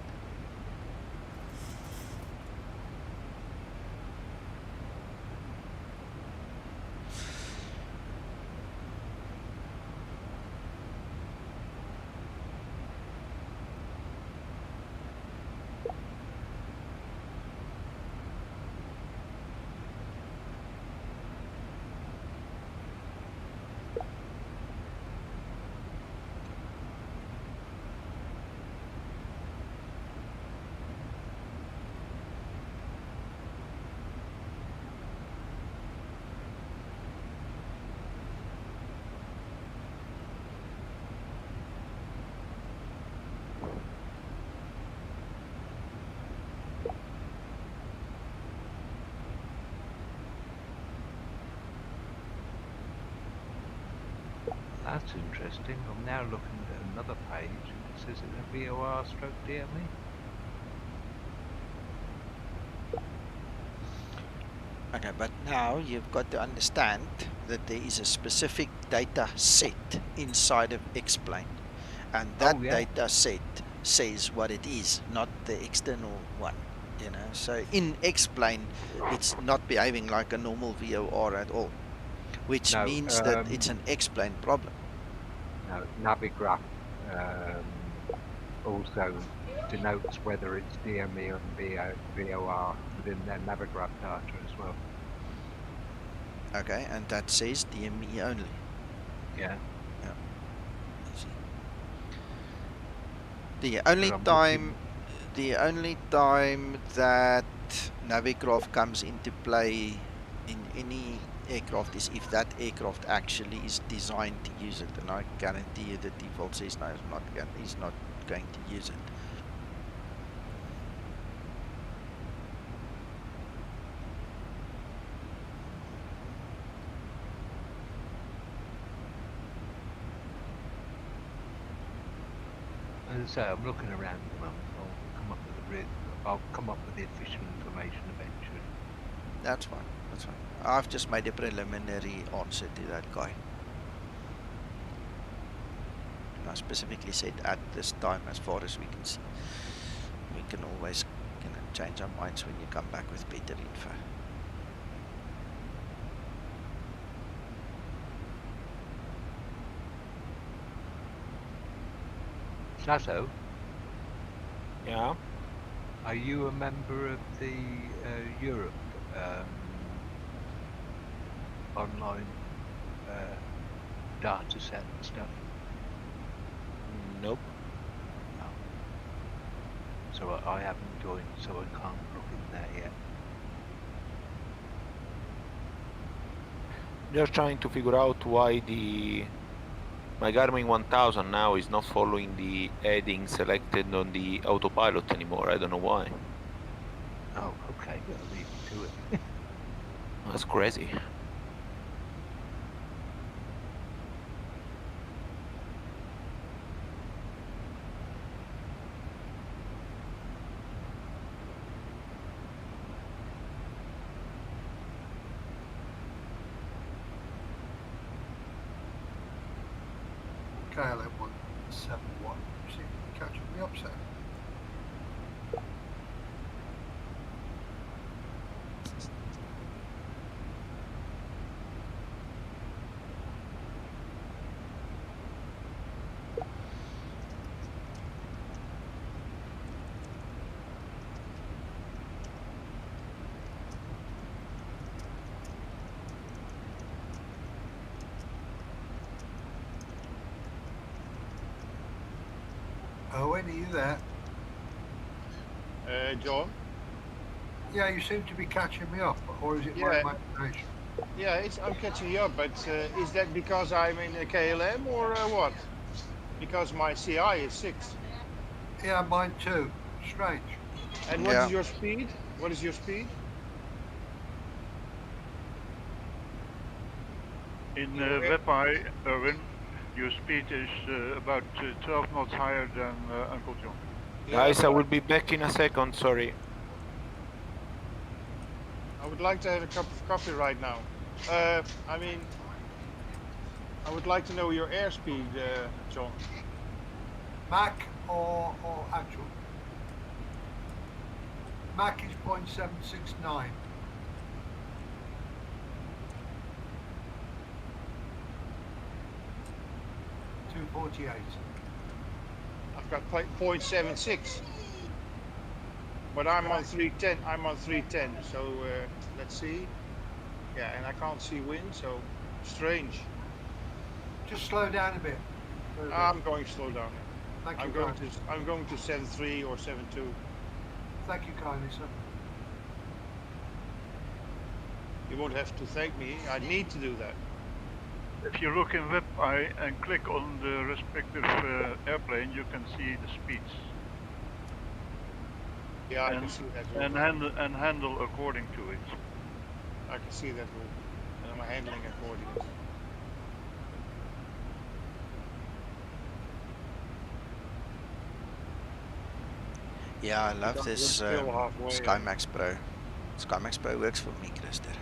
That's interesting. I'm now looking at another page and it says it's a VOR stroke DME. Okay, but now you've got to understand that there is a specific data set inside of Explain, and that data set says what it is, not the external one. You know, so in Explain, it's not behaving like a normal VOR at all, which means that it's an Explain problem. No, Navigraph also denotes whether it's DME or VOR within their Navigraph data as well. Okay, and that says DME only. Yeah. Yeah. The only time that Navigraph comes into play in any aircraft is if that aircraft actually is designed to use it, and I guarantee you the default says no, he's not going to use it. As I say, I'm looking around at the moment. I'll come up with the official information eventually. That's fine. That's fine. I've just made a preliminary answer to that guy. And I specifically said at this time, as far as we can see. We can always change our minds when you come back with better info. Sasso? Yeah? Are you a member of the Europe online data set and stuff? Nope. No. So I haven't joined, so I can't look in there yet. Just trying to figure out why my Garmin 1000 now is not following the heading selected on the autopilot anymore. I don't know why. Oh, okay. to it. That's crazy. KLM 171. See if you can catch up the upset. Owen, are you there? John? Yeah, you seem to be catching me up, or is it my Yeah. imagination? Yeah, I'm catching you up, but is that because I'm in a KLM or what? Because my CI is 6. Yeah, mine too. Strange. And what is your speed? What is your speed? In WebEye, Erwin, your speed is about 12 knots higher than Uncle John. Guys, I will be back in a second, sorry. I would like to have a cup of coffee right now. I mean, I would like to know your airspeed, John. Mac or actual? Mac is 0.769. .248. I've got 0.76, but I'm on 310. I'm on 310. So let's see. Yeah, and I can't see wind, so strange. Just slow down a bit. I'm going slow down. Thank you. I'm going to 7.3 or 7.2. Thank you kindly, sir. You won't have to thank me. I need to do that. If you look in WebEye and click on the respective airplane, you can see the speeds. Yeah, I can see that. And handle according to it. I can see that rule, and I'm handling accordingly. Yeah, I love this SkyMax Pro. SkyMax Pro works for me, Christer.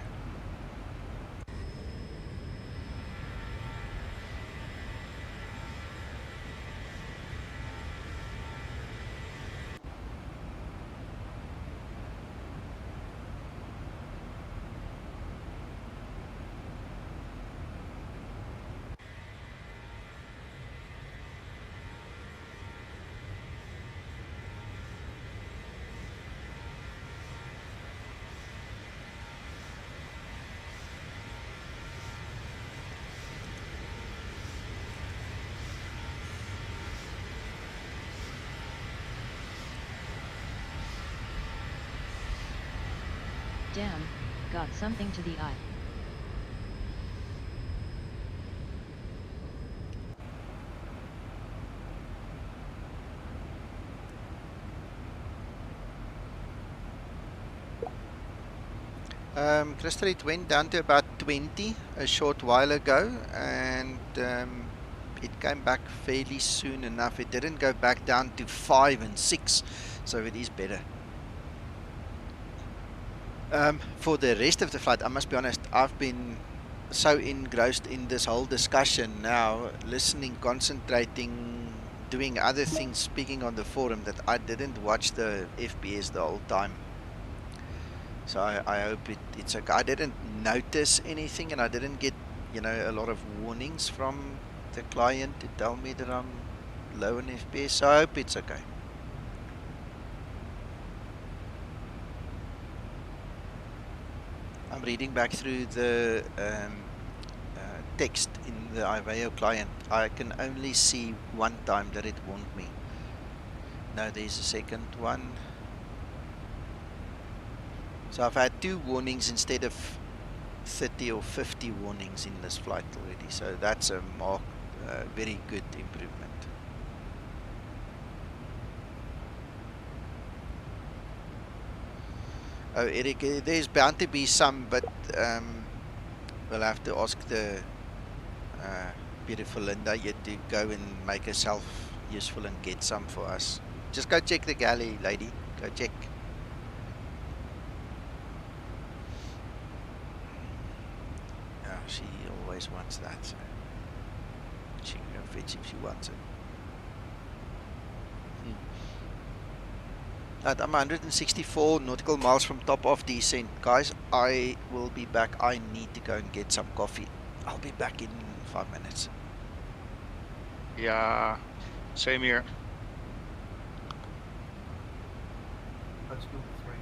Damn, got something to the eye. Christer, it went down to about 20 a short while ago, and it came back fairly soon enough. It didn't go back down to 5 and 6, so it is better. For the rest of the flight, I must be honest, I've been so engrossed in this whole discussion now, listening, concentrating, doing other things, speaking on the forum, that I didn't watch the FPS the whole time. So I hope it's okay. I didn't notice anything, and I didn't get, a lot of warnings from the client to tell me that I'm low in FPS, so I hope it's okay. I'm reading back through the text in the IVAO client. I can only see one time that it warned me. No, there's a second one. So I've had 2 warnings instead of 30 or 50 warnings in this flight already. So that's a very good improvement. Oh, Eric, there's bound to be some, but we'll have to ask the beautiful Linda yet to go and make herself useful and get some for us. Just go check the galley, lady. Go check. Yeah, she always wants that, so she can go fetch if she wants it. I'm 164 nautical miles from top of descent. Guys, I will be back. I need to go and get some coffee. I'll be back in 5 minutes. Yeah, same here. That's number 3.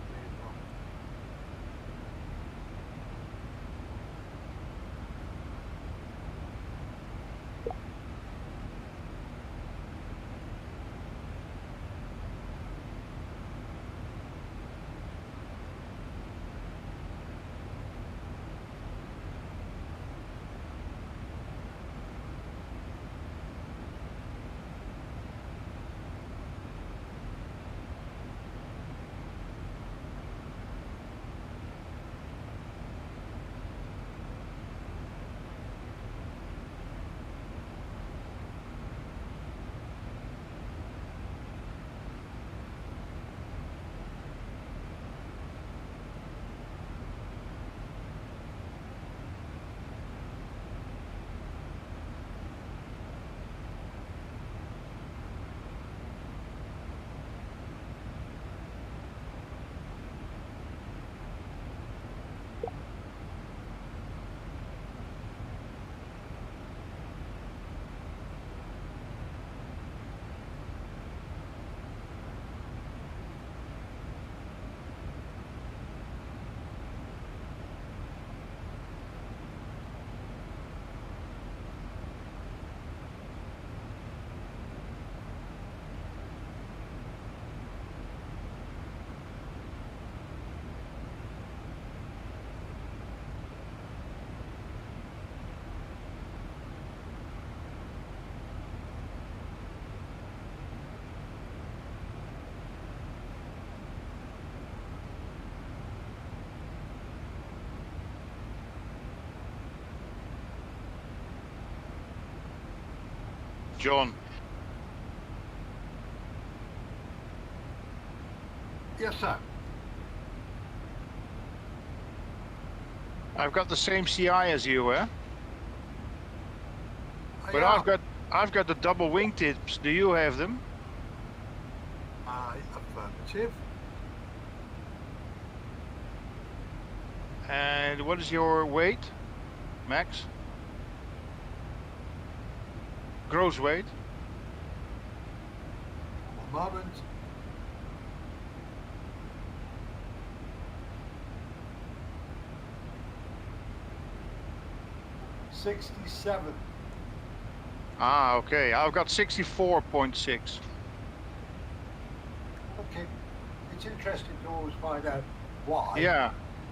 John. Yes, sir. I've got the same CI as you, eh? But Yeah. I've got the double wingtips. Do you have them? Affirmative. And what is your weight, Max? Gross weight? 1 moment. $67. Ah, okay. I've got 64.6. Okay. It's interesting to always find out why.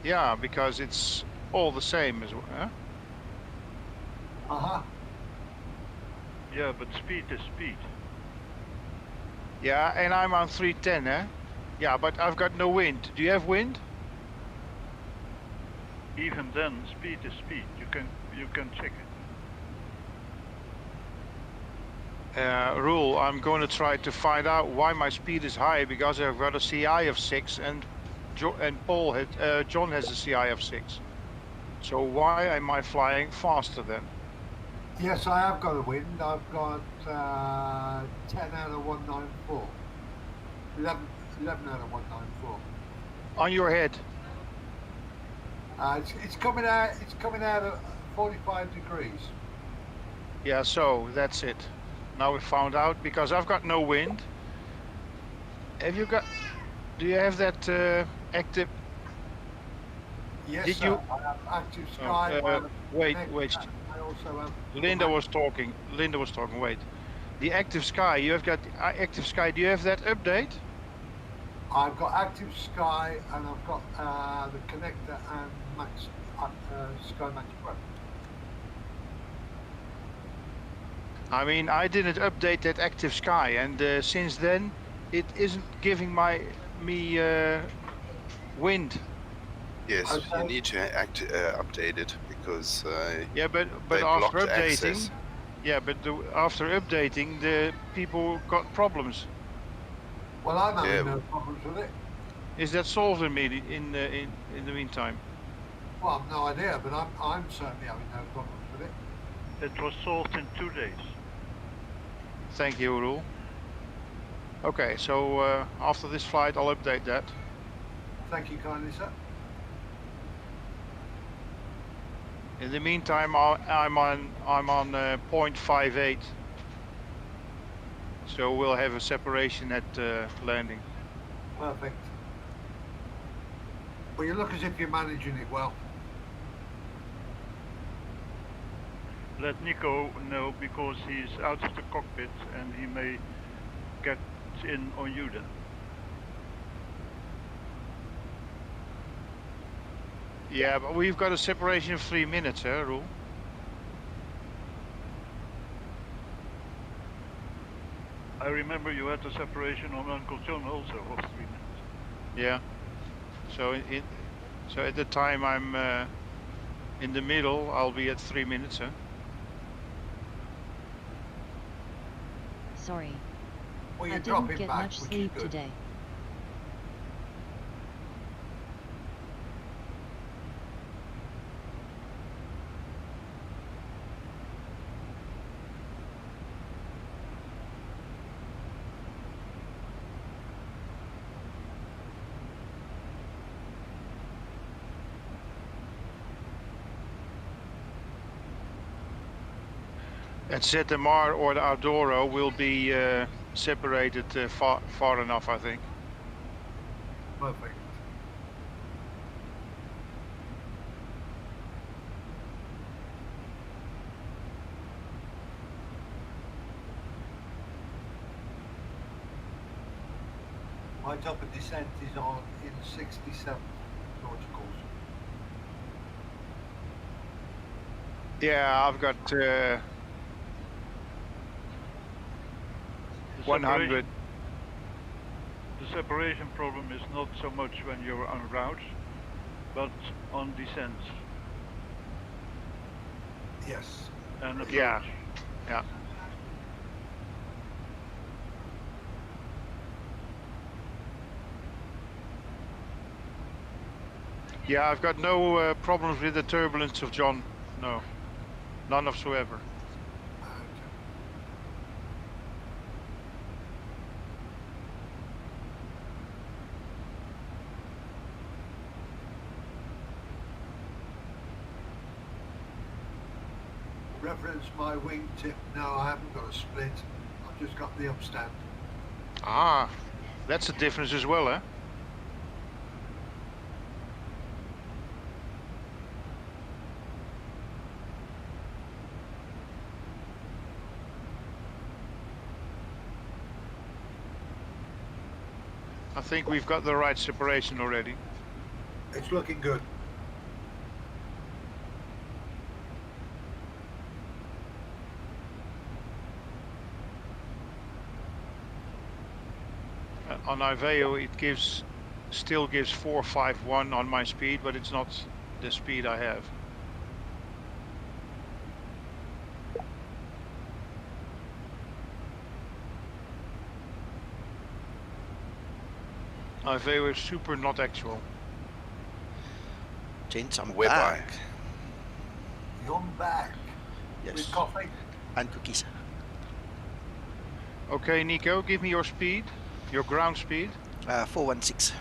Yeah, because it's all the same as well. Huh? Uh-huh. Yeah, but speed is speed. Yeah, and I'm on 310, eh? Yeah, but I've got no wind. Do you have wind? Even then, speed is speed. You can check it. Rule, I'm going to try to find out why my speed is high, because I've got a CI of 6 and John has a CI of 6. So why am I flying faster then? Yes, I have got a wind. I've got 10 out of 194. 11 out of 194. On your head? It's coming out. It's coming out at 45 degrees. Yeah, so that's it. Now we found out, because I've got no wind. Do you have that active? Yes, Did sir. you? I have active sky. Wait. I also have. Linda was talking. Wait. The active sky. You have got active sky. Do you have that update? I've got active sky, and I've got the connector and Max Sky Max Pro. I mean, I didn't update that active sky, and since then, it isn't giving me wind Yes, you Okay. need to update it because Yeah, but they after blocked updating, access. yeah, but after updating, the people got problems. Well, I'm having Yeah. no problems with it. Is that solved in the meantime? Well, I've no idea, but I'm certainly having no problems with it. It was solved in 2 days. Thank you, Roel. Okay, so after this flight, I'll update that. Thank you kindly, sir. In the meantime, I'm on 0.58, so we'll have a separation at landing. Perfect. Well, you look as if you're managing it well. Let Nico know because he's out of the cockpit and he may get in on you then. Yeah, but we've got a separation of 3 minutes, Roel? I remember you had a separation on Uncle John also of 3 minutes. Yeah. So so at the time I'm in the middle, I'll be at 3 minutes, huh? Sorry. Well, I you're didn't dropping get back, much which sleep is good. today. At ZMR or the ADORO will be separated far enough, I think. Perfect. My top of descent is on in 67 nauticals. Yeah, I've got 100. The separation problem is not so much when you're en route, but on descent. Yes. And approach. Yeah, yeah. Yeah, I've got no problems with the turbulence of John. No, none whatsoever. Reference my wingtip. No, I haven't got a split. I've just got the upstand. Ah, that's a difference as well, eh? I think we've got the right separation already. It's looking good. On Iveo it still gives 451 on my speed, but it's not the speed I have. Iveo is super not actual. Gents, I'm We're back. You're back. Yes. With coffee? And cookies. Okay, Nico, give me your speed, your ground speed. 416.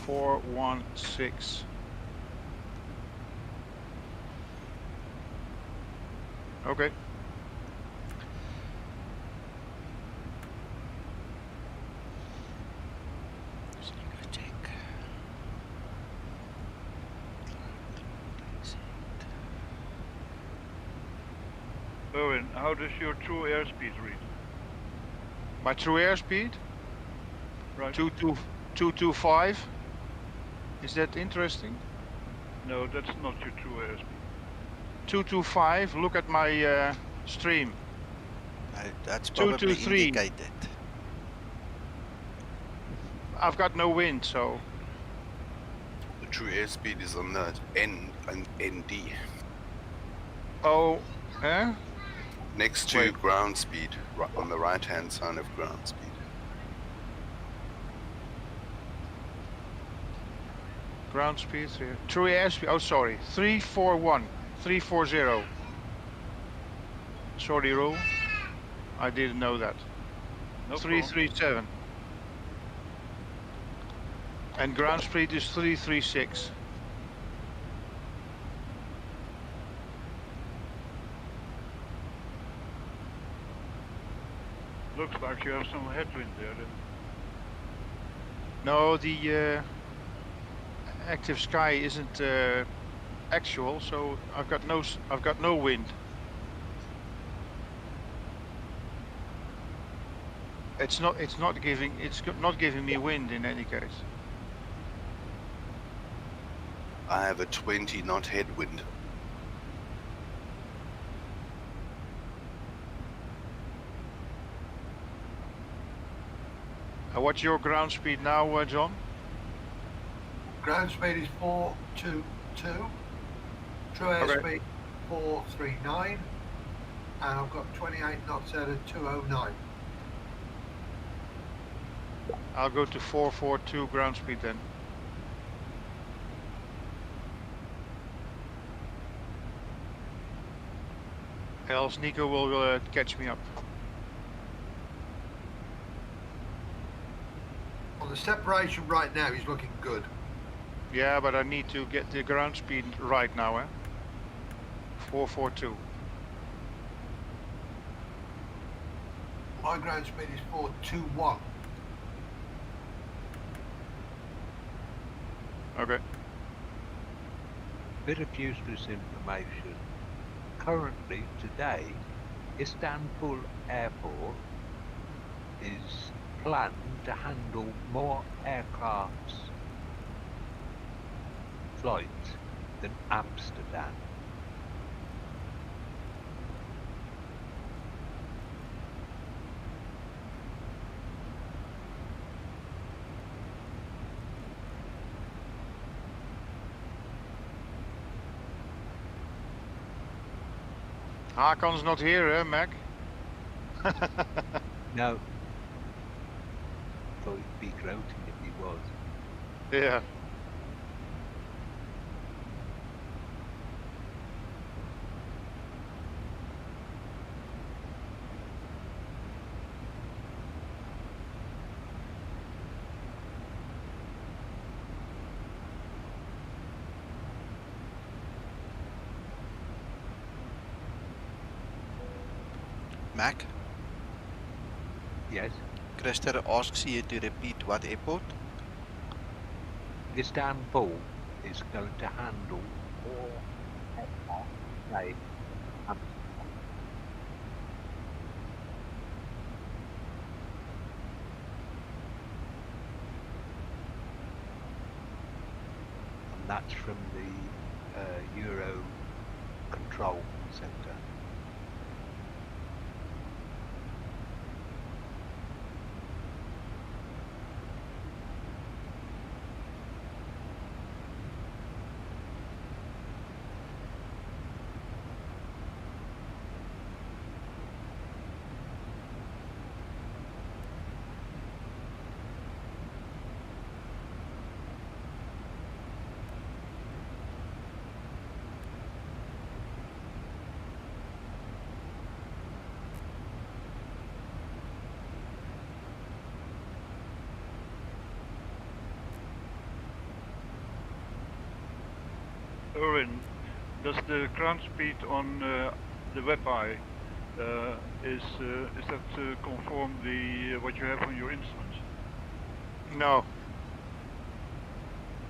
416. Okay. Owen, how does your true airspeed read? My true airspeed? Right. 225. Is that interesting? No, that's not your true airspeed. 225. Look at my stream. That's probably 223. indicated. I've got no wind, so. The true airspeed is on that ND. Oh, eh? Next to Wait. ground speed, on the right-hand side of ground speed. Ground speed, true airspeed, oh sorry, 340. Sorry, Roel. I didn't know that. No 337. And ground speed is 336. Looks like you have some headwind there then. No, the active sky isn't actual, so I've got no wind. It's not giving me wind in any case. I have a 20 knot headwind. What's your ground speed now, John? Ground speed is 422. True airspeed 439. And I've got 28 knots out of 209. I'll go to 442 ground speed then. Else Nico will catch me up. Well, the separation right now is looking good. Yeah, but I need to get the ground speed right now, 442. My ground speed is 421. Okay. Bit of useless information. Currently, today, Istanbul Airport is planned to handle more aircraft's flights than Amsterdam. Hakon's not here, Mac? No. Thought he'd be gloating if he was. Yeah. Mac, Yes. Christer asks you to repeat what airport? Istanbul is going to handle more aircraft like Amsterdam. And that's from the Euro Control Centre. Erwin, does the ground speed on the WebEye is that conform the what you have on your instruments? No.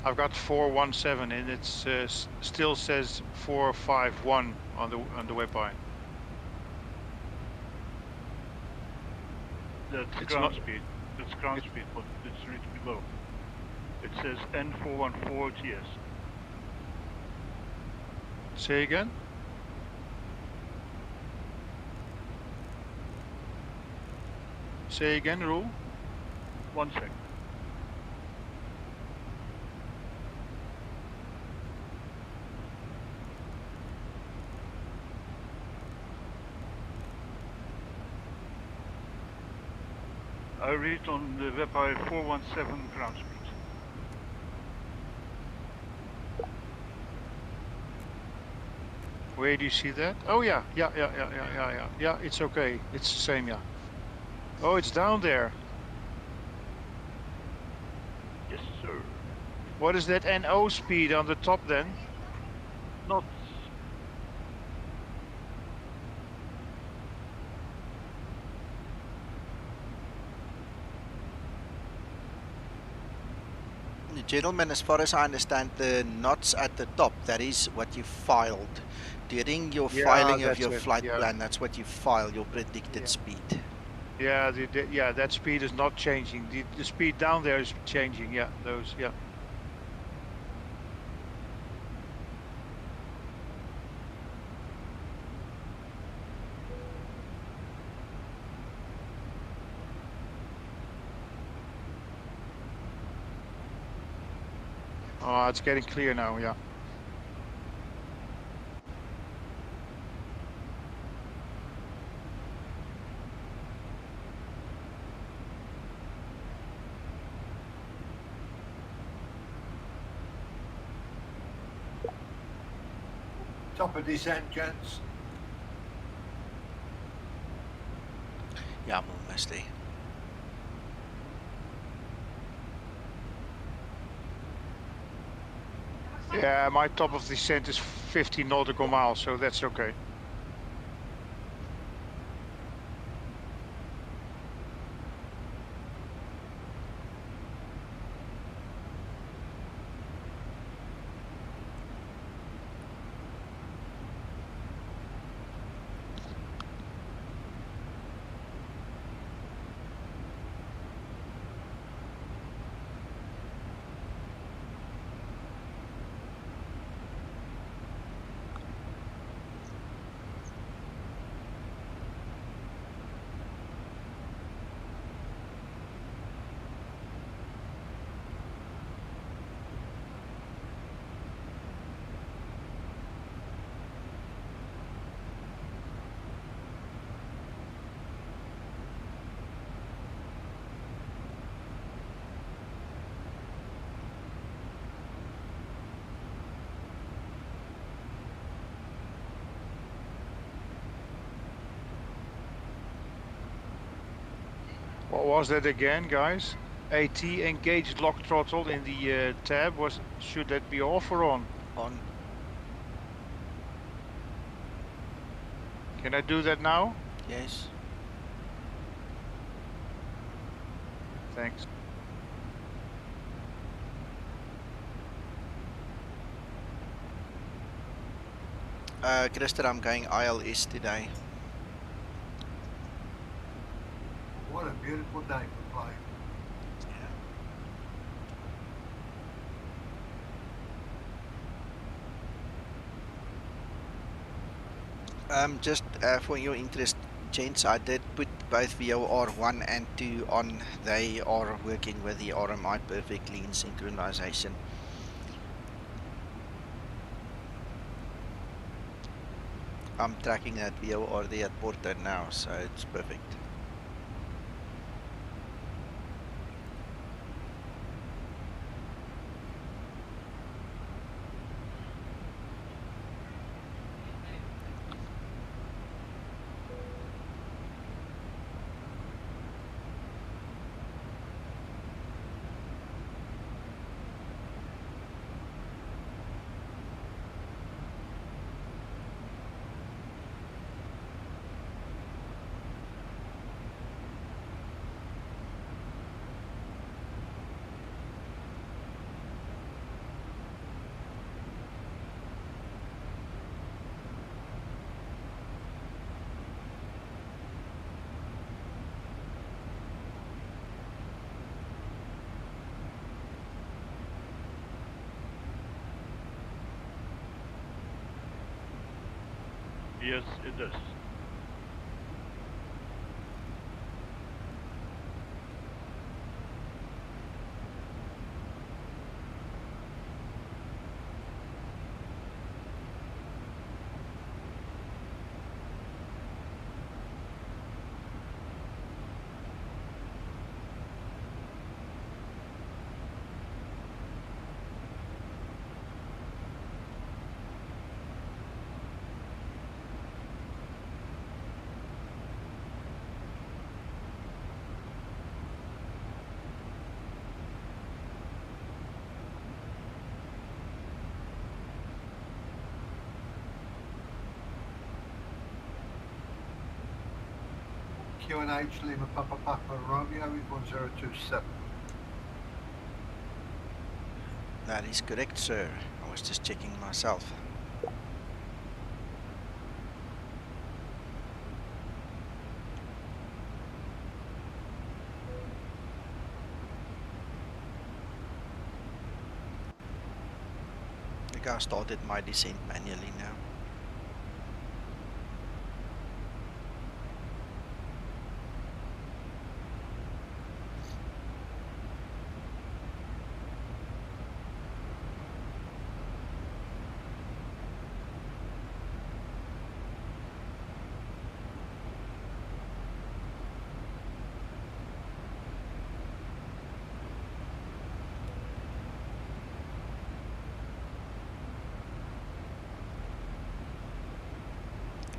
I've got 417 and it still says 451 on the WebEye. That's It's ground not- speed. That's ground speed, but it's a little below. It says N414TS. Say again? Say again, Roel? 1 sec. I read on the WebEye 417 ground speed. Where do you see that? Oh yeah, yeah. It's okay. It's the same, yeah. Oh, it's down there. Yes, sir. What is that NO speed on the top then? Not. Gentlemen, as far as I understand, the knots at the top, that is what you filed. During your filing of your flight plan, that's what you file, your predicted speed. Yeah, yeah, that speed is not changing. The speed down there is changing, yeah, those, yeah. Oh, it's getting clear now, yeah. Top of descent, gents. Yeah, I'm almost there. Yeah, my top of descent is 50 nautical miles, so that's okay. What was that again, guys? AT engaged lock throttle in the tab. Should that be off or on? On. Can I do that now? Yes. Thanks. Christer, I'm going ILS today. What a beautiful day for flying. Just for your interest, gents, I did put both VOR 1 and 2 on. They are working with the RMI perfectly in synchronization. I'm tracking that VOR there at Porto now, so it's perfect. Yes, it does. QNH Lima Papa Papa Romeo is 1027. That is correct, sir. I was just checking myself. I think I started my descent manually now.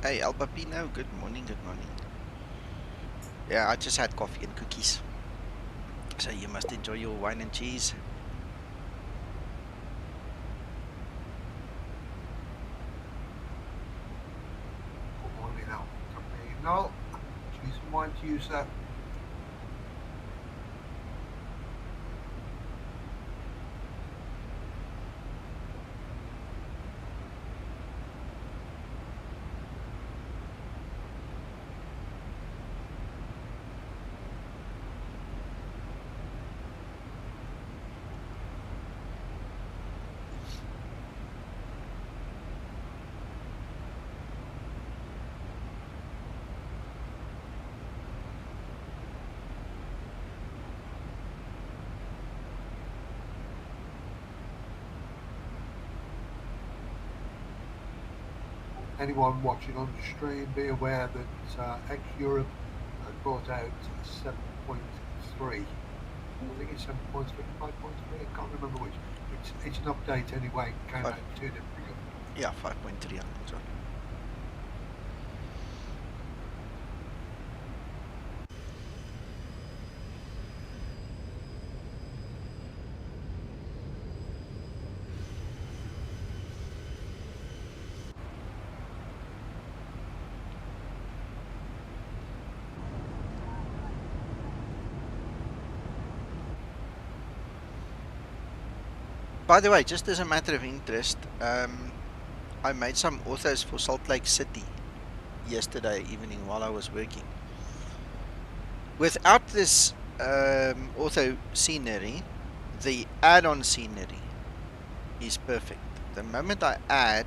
Hey, Albapino, good morning, good morning. Yeah, I just had coffee and cookies. So you must enjoy your wine and cheese. Good morning, Al. No, she's wanting to use that. Anyone watching on the stream, be aware that ex-Europe had brought out 7.3. I think it's 7.3, 5.3, I can't remember which. It's an update anyway, came out 2 different ago. Yeah, 5.3 on sorry. By the way, just as a matter of interest, I made some authos for Salt Lake City yesterday evening while I was working. Without this auto scenery, the add-on scenery is perfect. The moment I add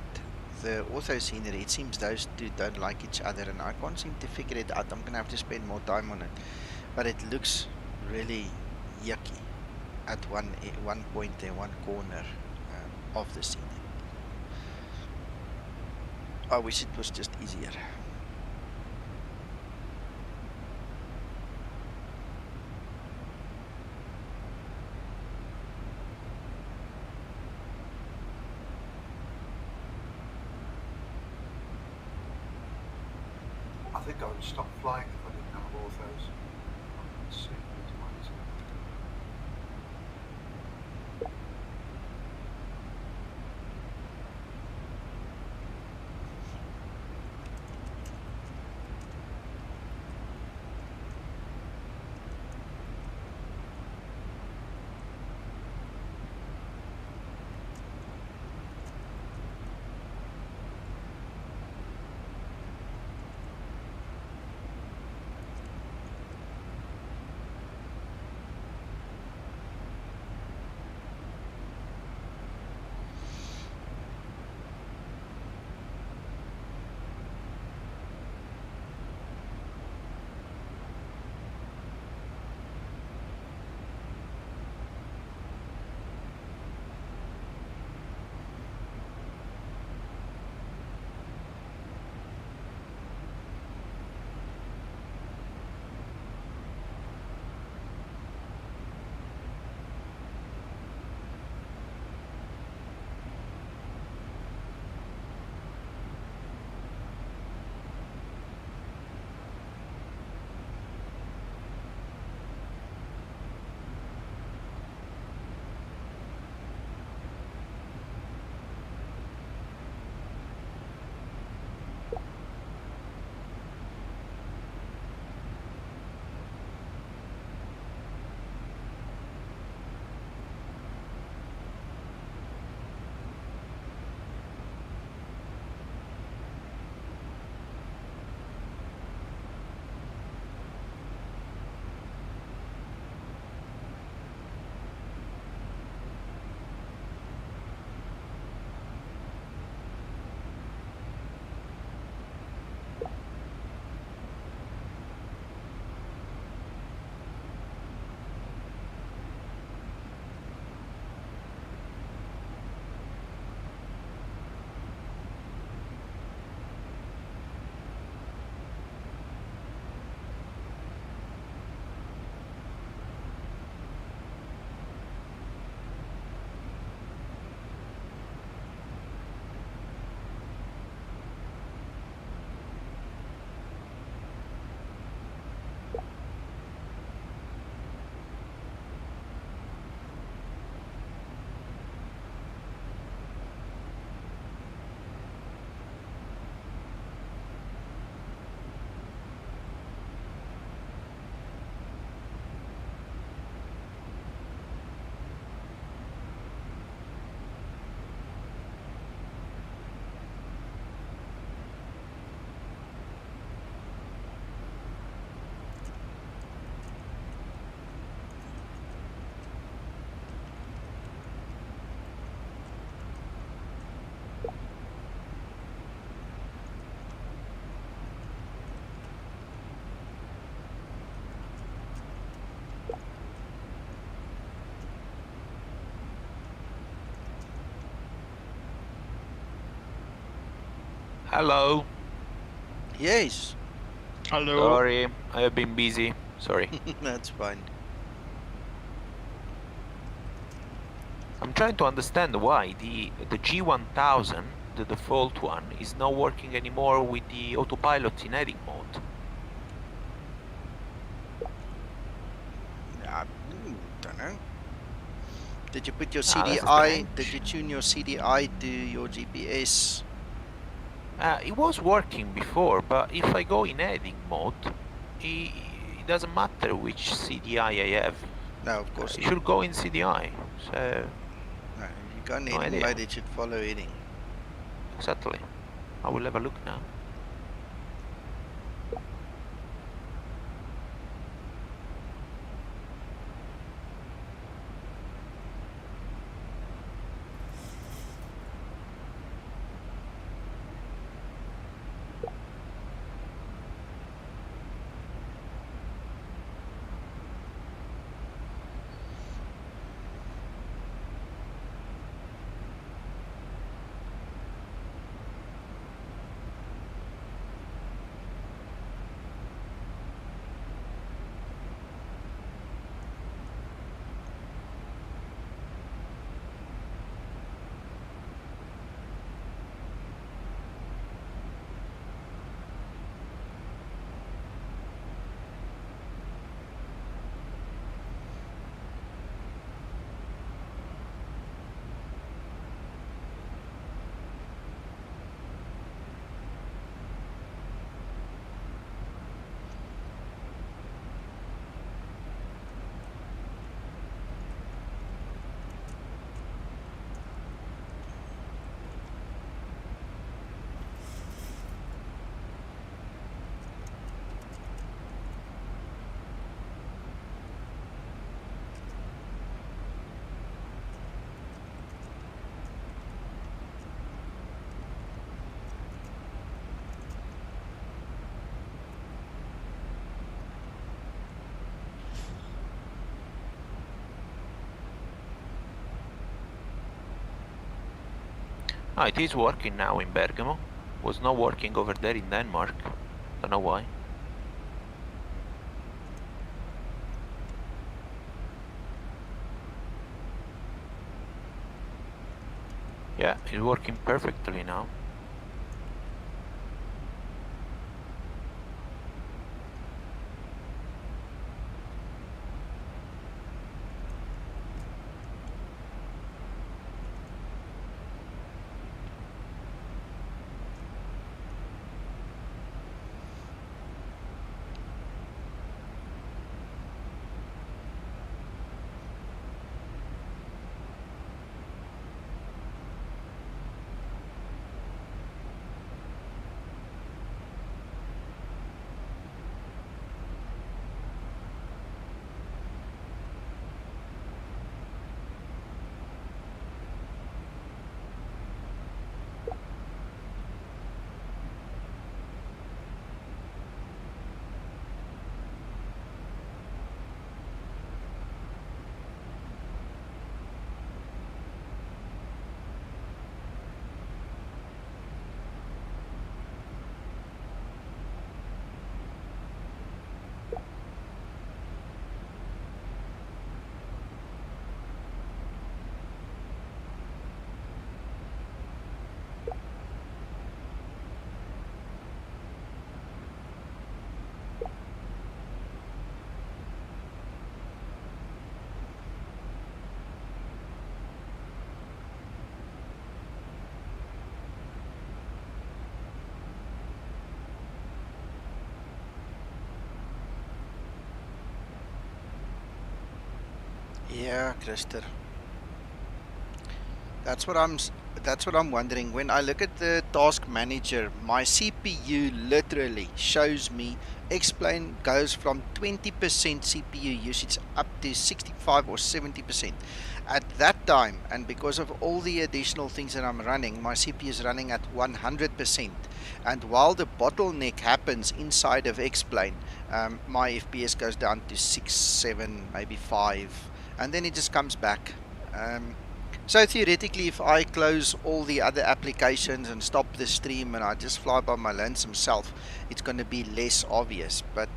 the auto scenery, it seems those two don't like each other, and I can't seem to figure it out. I'm gonna have to spend more time on it, but it looks really yucky at one point there, one corner of the scenery. I wish it was just easier. I think I would stop flying if I didn't have authos. Let's see. Hello. Yes. Hello. Sorry, I have been busy. Sorry. That's fine. I'm trying to understand why the G1000, the default one, is not working anymore with the autopilot in edit mode. Don't know. Did you put your Ah, that's CDI? strange. Did you tune your CDI to your GPS? It was working before, but if I go in editing mode, it doesn't matter which CDI I have. No, of course It not. should go in CDI. So No, if you go in no heading idea. mode, it should follow heading. Exactly. I will have a look now. Ah, it is working now in Bergamo. Was not working over there in Denmark. Don't know why. Yeah, it's working perfectly now. Yeah, Christer. That's what I'm wondering. When I look at the task manager, my CPU literally shows me X-Plane goes from 20% CPU usage up to 65 or 70%. At that time, and because of all the additional things that I'm running, my CPU is running at 100%. And while the bottleneck happens inside of X-Plane, my FPS goes down to 6, 7, maybe 5, and then it just comes back. So theoretically, if I close all the other applications and stop the stream and I just fly by my lonesome self, it's going to be less obvious. But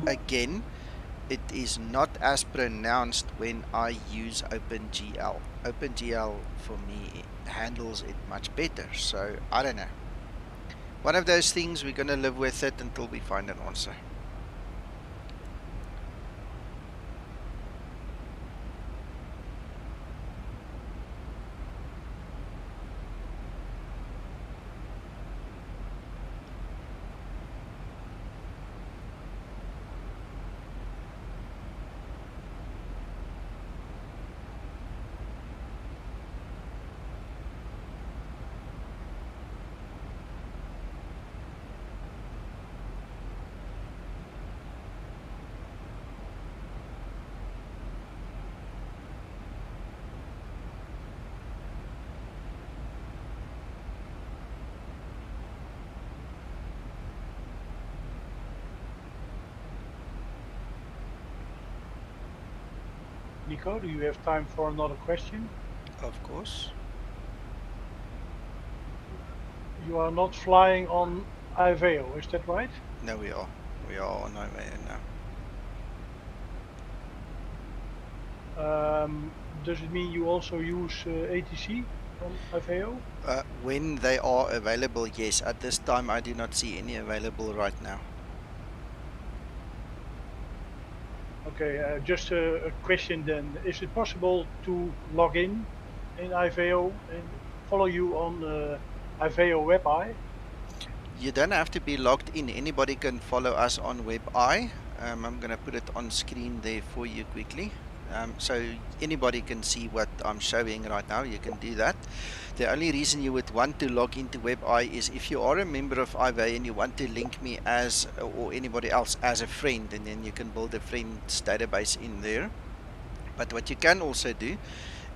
again, it is not as pronounced when I use OpenGL. OpenGL for me handles it much better. So I don't know. One of those things, we're going to live with it until we find an answer. Nico, do you have time for another question? Of course. You are not flying on IVEO, is that right? No, we are. We are on our way now. Does it mean you also use ATC on IVEO? When they are available, yes. At this time, I do not see any available right now. Okay, just a question then. Is it possible to log in IVEO and follow you on IVEO WebEye? You don't have to be logged in. Anybody can follow us on WebEye. I'm going to put it on screen there for you quickly. So anybody can see what I'm showing right now. You can do that. The only reason you would want to log into WebEye is if you are a member of IVA and you want to link me as, or anybody else as a friend, and then you can build a friends database in there. But what you can also do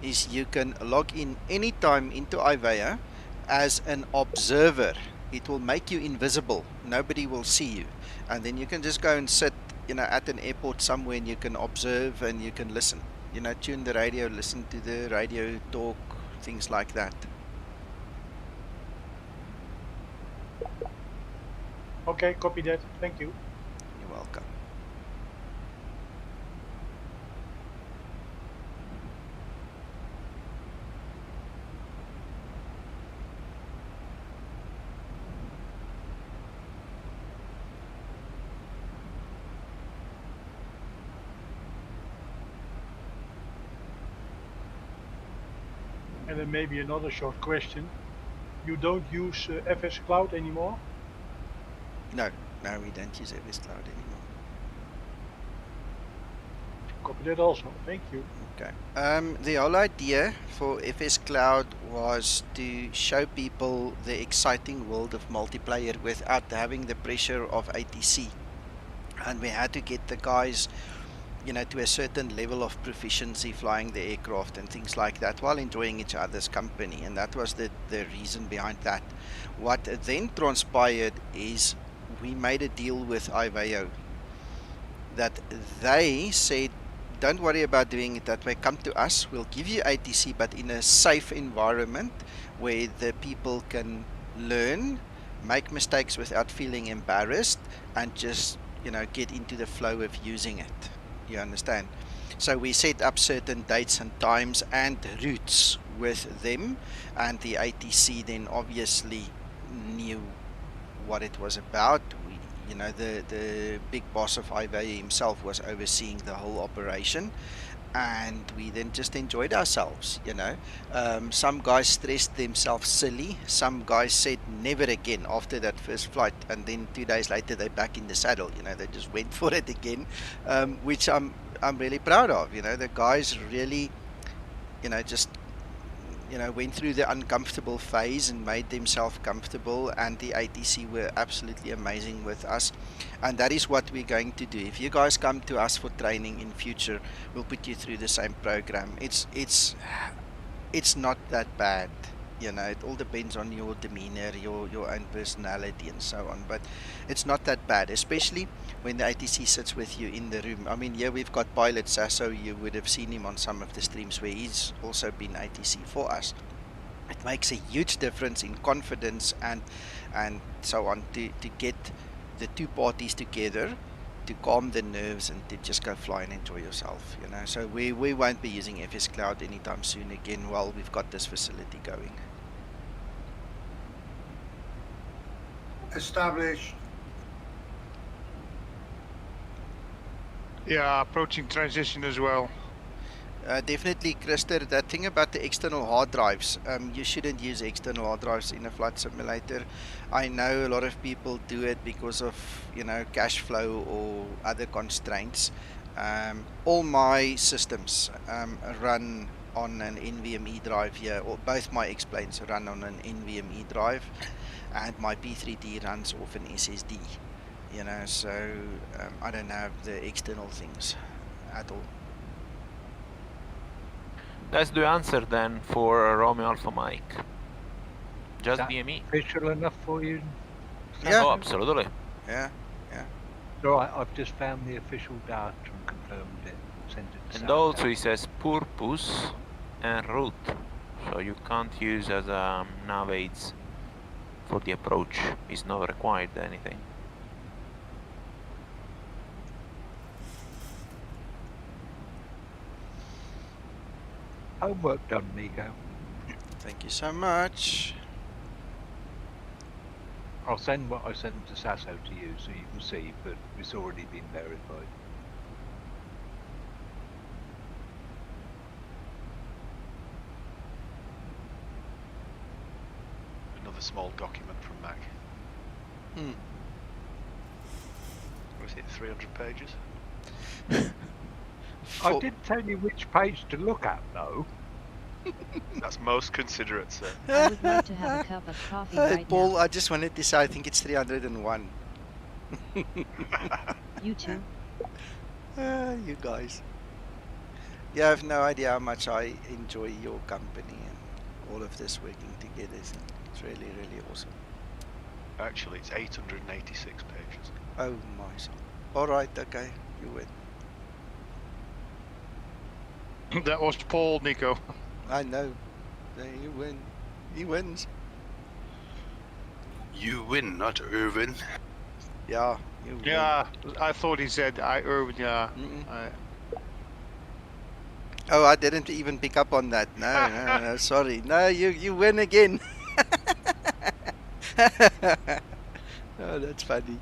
is you can log in anytime into IVA as an observer. It will make you invisible. Nobody will see you. And then you can just go and sit, at an airport somewhere, and you can observe and you can listen. Tune the radio, listen to the radio talk, things like that. Okay, copy that. Thank you. You're welcome. And then maybe another short question. You don't use FS Cloud anymore? No, we don't use FS Cloud anymore. Copy that also. Thank you. Okay. The whole idea for FS Cloud was to show people the exciting world of multiplayer without having the pressure of ATC. And we had to get the guys to a certain level of proficiency flying the aircraft and things like that while enjoying each other's company, and that was the reason behind that. What then transpired is we made a deal with IVEO that they said, don't worry about doing it that way, come to us, we'll give you ATC, but in a safe environment where the people can learn, make mistakes without feeling embarrassed, and just get into the flow of using it. You understand? So we set up certain dates and times and routes with them, and the ATC then obviously knew what it was about. The big boss of IVA himself was overseeing the whole operation, and we then just enjoyed ourselves. Some guys stressed themselves silly. Some guys said never again after that first flight, and then 2 days later they're back in the saddle. They just went for it again, which I'm really proud of. The guys really just went through the uncomfortable phase and made themselves comfortable, and the ATC were absolutely amazing with us, and that is what we're going to do. If you guys come to us for training in future, we'll put you through the same program. It's not that bad. You know, it all depends on your demeanor, your own personality and so on. But it's not that bad, especially when the ATC sits with you in the room. I mean, here we've got Pilot Sasso. You would have seen him on some of the streams where he's also been ATC for us. It makes a huge difference in confidence and so on to get the two parties together to calm the nerves and to just go fly and enjoy yourself, you know. So we won't be using FS Cloud anytime soon again while we've got this facility going. Established. Yeah, approaching transition as well. Definitely, Christer, that thing about the external hard drives, you shouldn't use external hard drives in a flight simulator. I know a lot of people do it because of, you know, cash flow or other constraints. All my systems run on an NVMe drive here, or both my X-planes run on an NVMe drive, and my P3D runs off an SSD, you know, so I don't have the external things at all. That's the answer then for Romeo Alpha Mike. Just VME. Official enough for you? Yeah. Oh, absolutely. Yeah, yeah. So I've just found the official data and confirmed it. Sent it to And Sam. also it says purpose and route. So you can't use as nav aids for the approach. It's not required anything. Homework done, Nico. Thank you so much. I'll send what I sent to Sasso to you so you can see, but it's already been verified. Another small document from Mac. What is it, 300 pages? I did tell you which page to look at, though. That's most considerate, sir. I would like to have a cup of coffee right Paul, now. I just wanted to say I think it's 301. You too? You guys. You have no idea how much I enjoy your company and all of this working together. It's really, really awesome. Actually, it's 886 pages. Oh my son. Alright, okay, you win. That was Paul, Nico. I know. You win. He wins. You win, not Irvin. Yeah, you win. Yeah, I thought he said Irvin, yeah. Oh, I didn't even pick up on that. No, sorry. No, you win again. Oh, that's funny.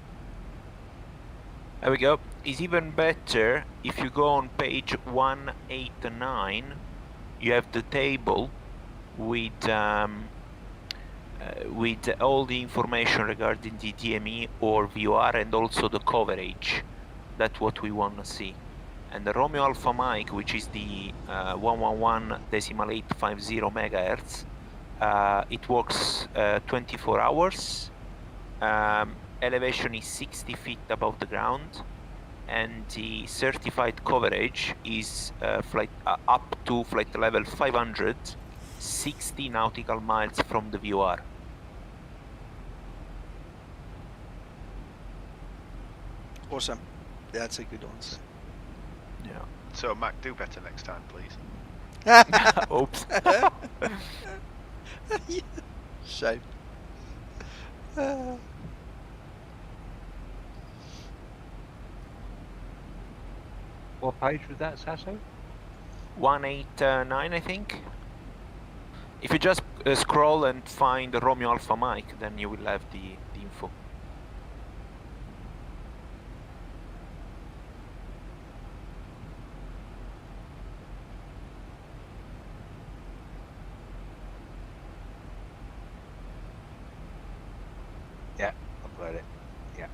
There we go. It's even better if you go on page 189. You have the table with all the information regarding the DME or VOR and also the coverage. That's what we want to see. And the Romeo Alpha Mike, which is the 111.850 megahertz, it works 24 hours. Elevation is 60 feet above the ground, and the certified coverage is up to flight level 500, 60 nautical miles from the VOR. Awesome. That's a good answer. Yeah. So, Mac, do better next time, please. Oops. Shame. What page was that, Sasso? 189, I think. If you just scroll and find Romeo Alpha Mike, then you will have the info. Yeah, I've got it. Yeah.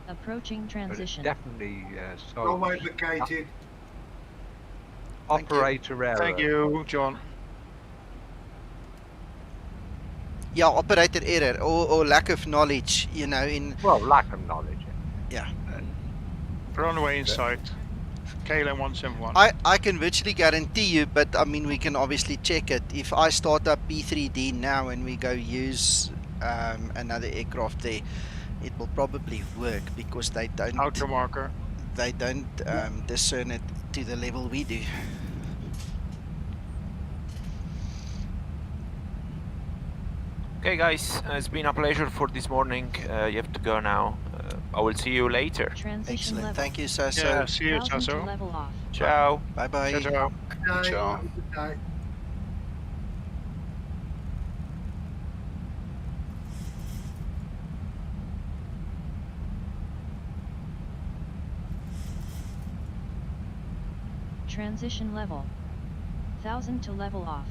Approaching transition. Definitely Well advocated. Operator error. Thank you, John. Yeah, operator error or lack of knowledge, you know, in... Well, lack of knowledge. Yeah. Runway in sight. KLM 171. I can virtually guarantee you, but I mean we can obviously check it. If I start up P3D now and we go use another aircraft there, it will probably work because they don't Auto marker. discern it to the level we do. Okay, guys, it's been a pleasure for this morning. You have to go now. I will see you later. Transition Excellent. level. Thank you, Sasso. Yeah, see you, 1000 to Sasso. level off. Ciao. Bye bye. Ciao, ciao. Good night. Ciao. Have a good night. Transition level. 1000 to level off.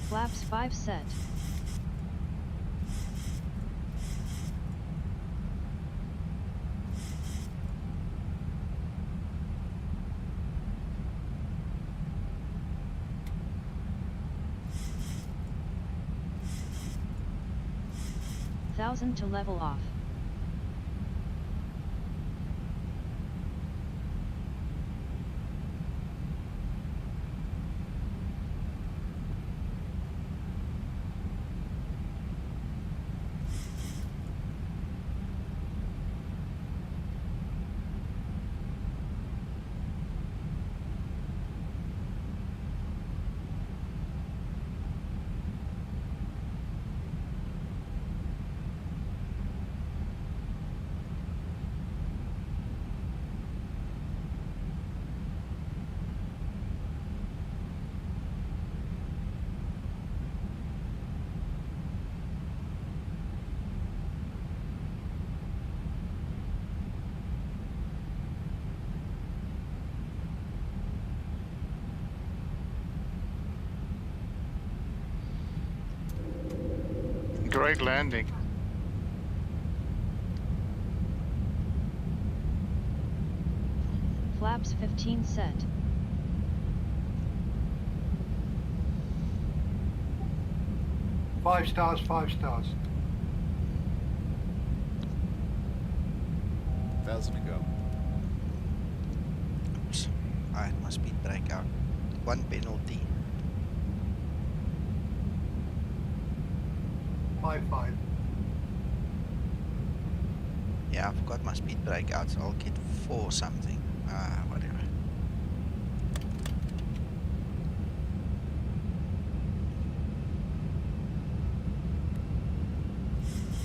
Flaps 5 set. Thousand to level off. Great landing. Flaps 15 set. Five stars, 5 stars. 1,000 to go. Oops. Alright, my speed break out. 1 penalty. 5-5. Yeah, I forgot my speed break out, so I'll get 4 something. Whatever.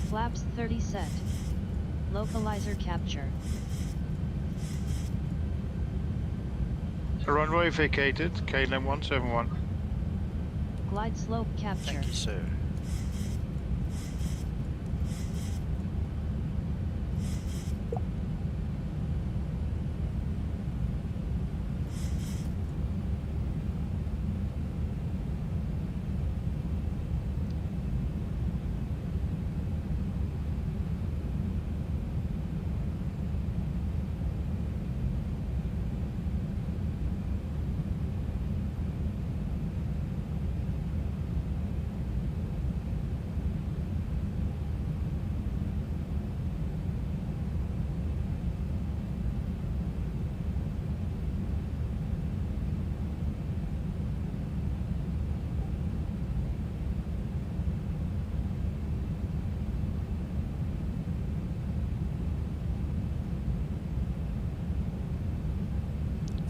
Flaps 30 set. Localizer capture. Runway vacated, KLM 171. Glide slope capture. Thank you, sir.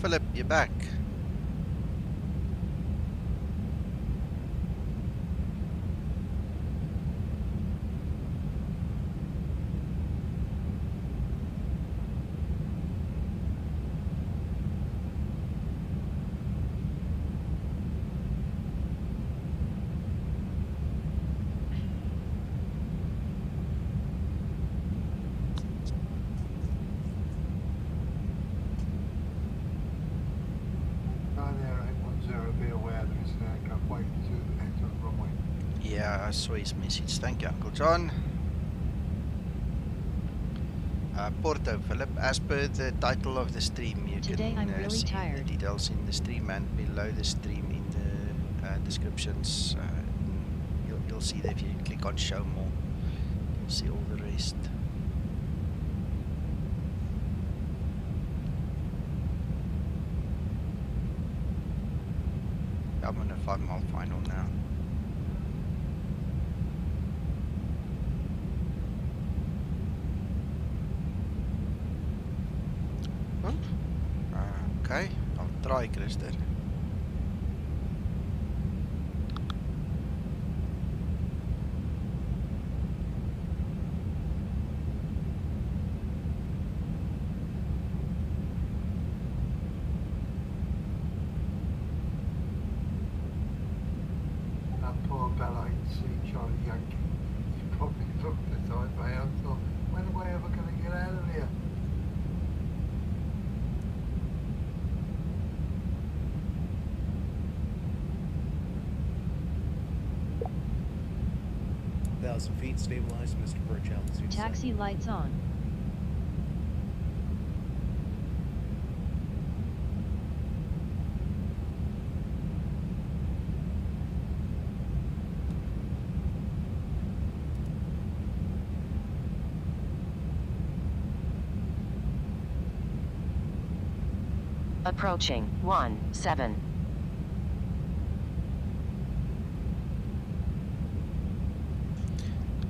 Philip, you're back. I saw his message. Thank you, Uncle John. Porto, Philip, as per the title of the stream, you Today can I'm really see tired. the details in the stream and below the stream in the descriptions. You'll see that if you click on show more, you'll see all the rest. I'm on a 5-mile final now. Okay, I'll try, Christer. That poor Bella ain't seen Charlie Yankee. He's probably looked at the IFAO and thought, when am I ever going to get out of here? Feet stabilized, Mr. Birch, altitude. Taxi lights on. Approaching 17.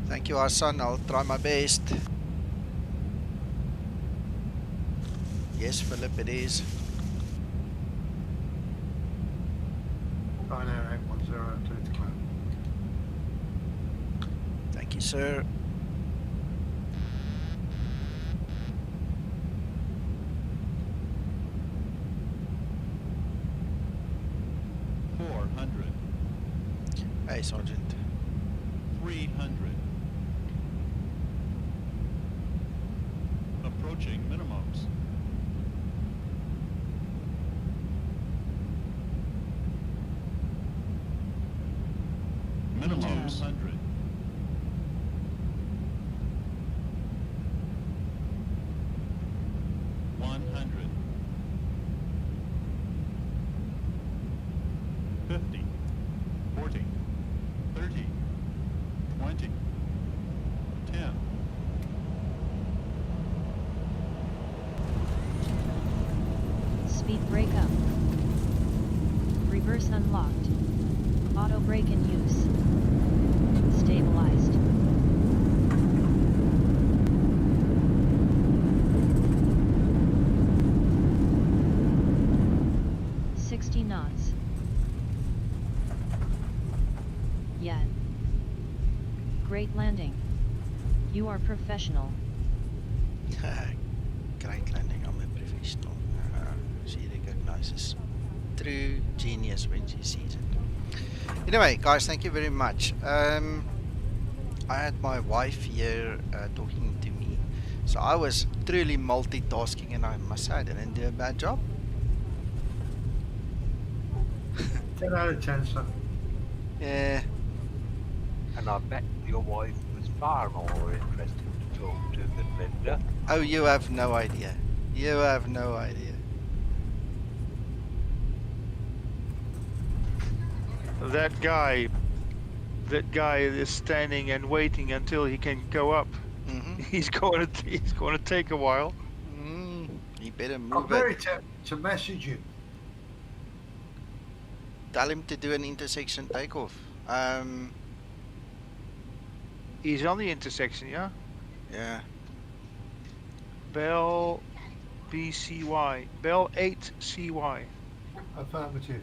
Thank you, Anson. I'll try my best. Yes, Philip, it is. Ryanair 8102 to climb. Thank you, sir. Hey, Sergeant. 300. Approaching minimums. Minimums. 200. Speed brake up. Reverse unlocked. Auto brake in use. Stabilized. .60 knots. Yet. Great landing. You are professional. Great landing, I'm a professional. She recognizes true genius when she sees it. Anyway, guys, thank you very much. I had my wife here talking to me, so I was truly multitasking, and I must say I didn't do a bad job. 10 out of 10, sir. Yeah. And I bet your wife was far more interested to talk to than Linda. Oh, you have no idea. You have no idea. That guy is standing and waiting until he can go up. Mm-hmm. He's going to take a while. He better I'm move very it. tempted to message him. Tell him to do an intersection takeoff. He's on the intersection, yeah? Yeah. Bell BCY. Bell 8CY. Affirmative.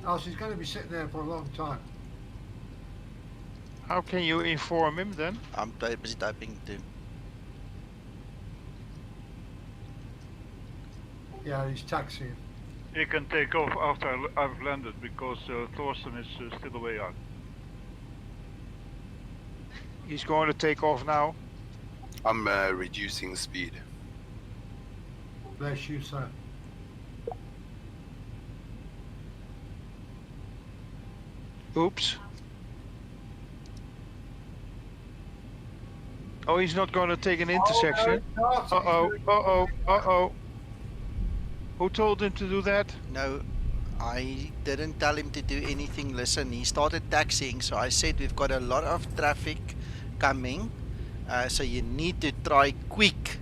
Oh, she's going to be sitting there for a long time. How can you inform him then? I'm busy typing too. Yeah, he's taxiing. He can take off after I've landed because Thorsten is still away out. He's going to take off now. I'm reducing speed. Bless you, sir. Oops. Oh, he's not going to take an intersection. Uh-oh, uh-oh, uh-oh. Who told him to do that? No, I didn't tell him to do anything. Listen, he started taxiing, so I said we've got a lot of traffic coming, so you need to try quick.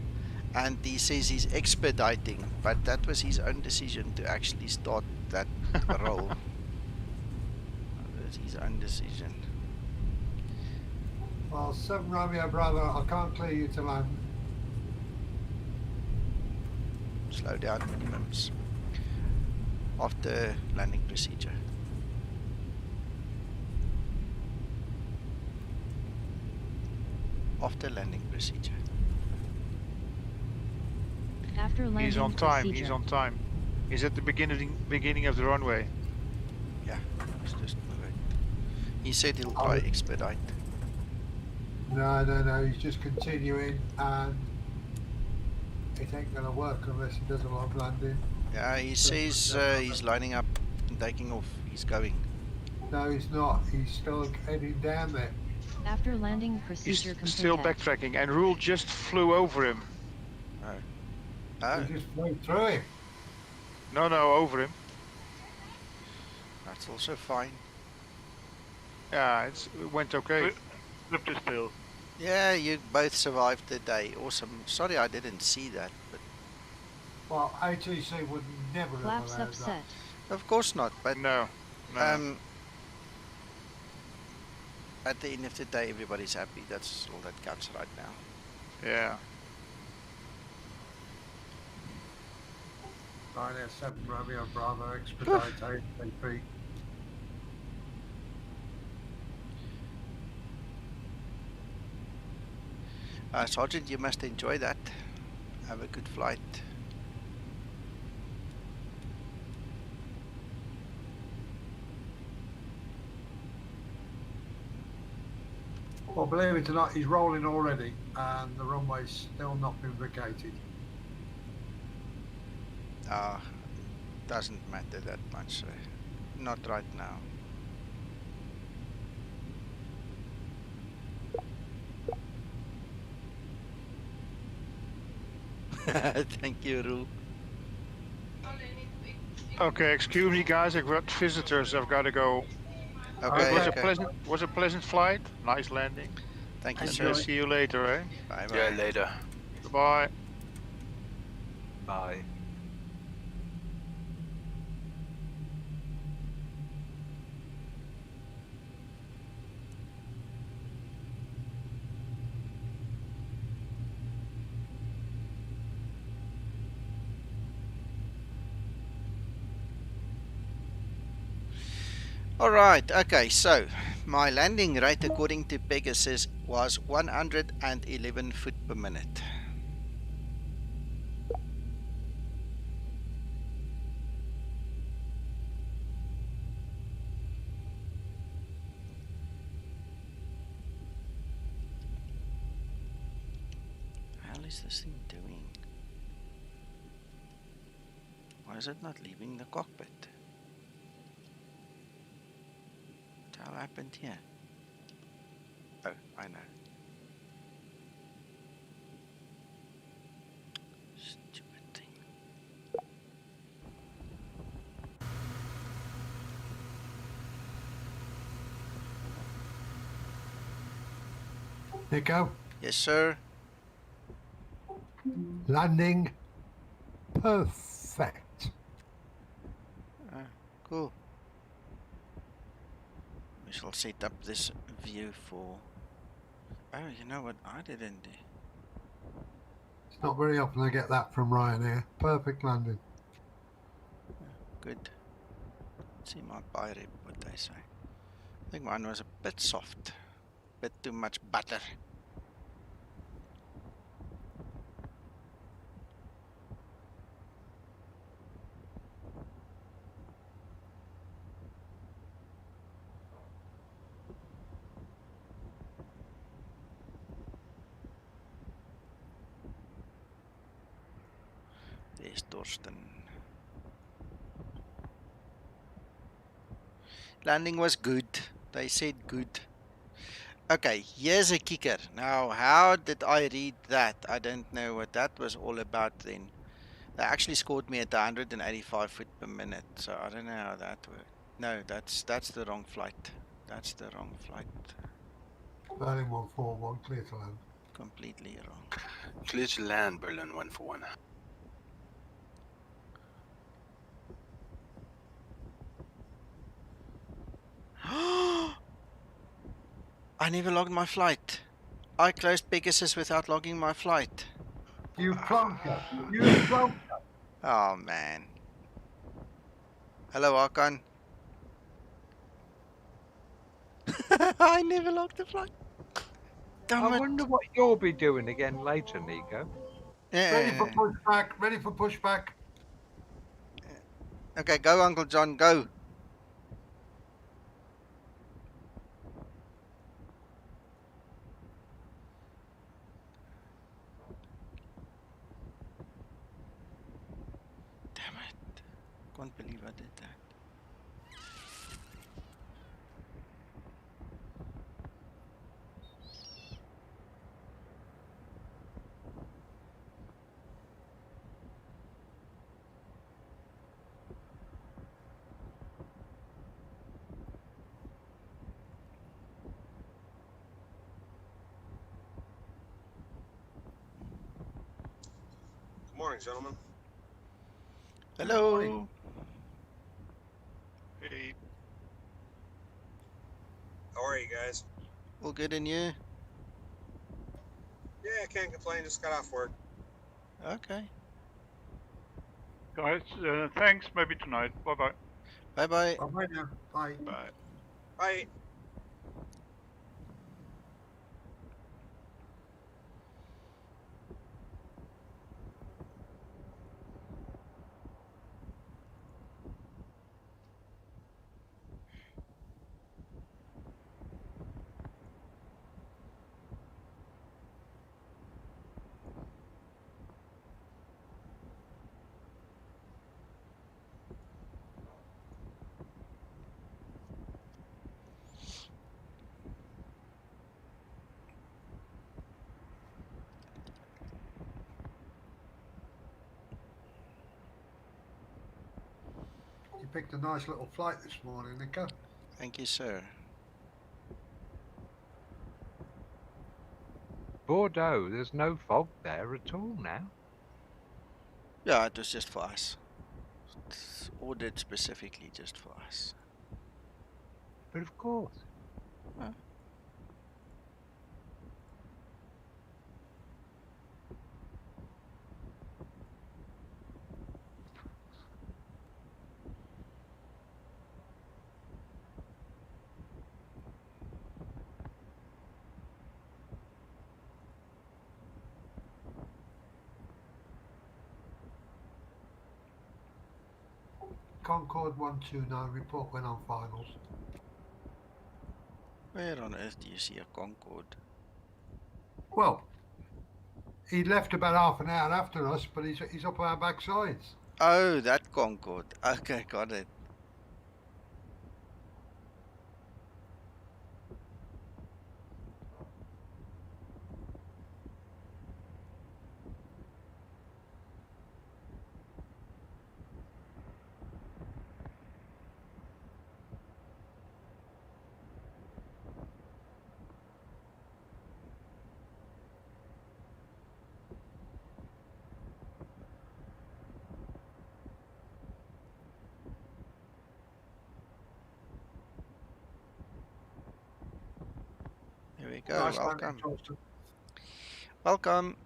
And he says he's expediting, but that was his own decision to actually start that roll. That was his own decision. Well, 7 Romeo Bravo, I can't clear you to land. Slow down minimums after landing procedure. After landing procedure. After landing He's on time. procedure. He's on time. He's at the beginning of the runway. Yeah, let's just move it. He said he'll try expedite. No, he's just continuing, and it ain't gonna work unless he does a lot of landing. Yeah, he says he's lining up and taking off. He's going. No, he's not. He's still heading down there. After landing procedure He's completed. still backtracking, and Rule just flew over him. He just flew through him. No, over him. That's also fine. Yeah, it went okay. Flipped his tail. Yeah, you both survived the day. Awesome. Sorry I didn't see that, but Well, ATC would never have Flaps allowed upset. of course not. But no. At the end of the day, everybody's happy. That's all that counts right now. Yeah. Right there, 7 Romeo Bravo, expedite ATP. Sergeant, you must enjoy that. Have a good flight. Well, believe it or not, he's rolling already, and the runway's still not been vacated. Doesn't matter that much. Not right now. Thank you, Ru. Okay, excuse me, guys. I've got visitors. I've got to go. Okay. It was a pleasant flight. Nice landing. Thank you, And sir. see you later, eh? Bye bye. Yeah, later. Goodbye. Bye. Alright, okay, so my landing rate according to Pegasus was 111 foot per minute. What the hell is this thing doing? Why is it not leaving the cockpit? What the hell happened here? Oh, I know. Stupid thing. Nico, Yes, sir. landing perfect. Cool. We shall set up this view for... Oh, you know what I didn't do? It's not very often I get that from Ryanair. Perfect landing. Good. Let's see my buy rep, what they say. I think mine was a bit soft. Bit too much butter. There's Torsten. Landing was good. They said good. Okay, here's a kicker. Now, how did I read that? I don't know what that was all about then. They actually scored me at 185 feet per minute, so I don't know how that worked. No, that's the wrong flight. That's the wrong flight. Berlin 141, clear to land. Completely wrong. Clear to land, Berlin 141. I never logged my flight. I closed Pegasus without logging my flight. You plonker! You plonker! Oh man. Hello, Hakan. I never logged the flight. Damn I it. wonder what you'll be doing again later, Nico. Ready for Yeah. pushback, ready for pushback. Okay, go, Uncle John, go. Damn it. Can't believe I did that. Good morning, gentlemen. Hello. Hey. How are you guys? All good in you? Yeah, I can't complain. Just got off work. Okay. Guys, thanks. Maybe tonight. Bye bye. Bye bye. Bye now. Bye. Bye. Bye. You picked a nice little flight this morning, Nico. Thank you, sir. Bordeaux, there's no fog there at all now. Yeah, it was just for us. It's ordered specifically just for us. But of course. Huh. Concorde 129, report when on finals. Where on earth do you see a Concorde? Well, he left about half an hour after us, but he's up our backsides. Oh, that Concorde. Okay, got it. Here we go. Nice Welcome. landing, Johnston. Welcome.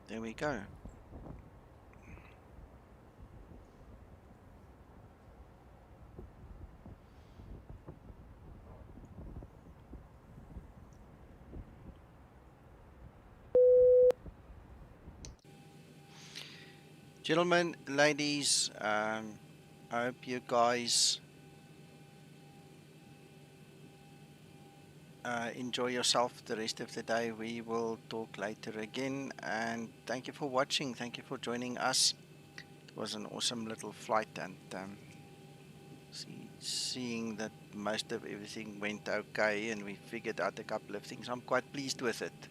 There we go. Gentlemen, ladies, I hope you guys enjoy yourself the rest of the day. We will talk later again, and thank you for watching. Thank you for joining us. It was an awesome little flight, and seeing that most of everything went okay and we figured out a couple of things, I'm quite pleased with it.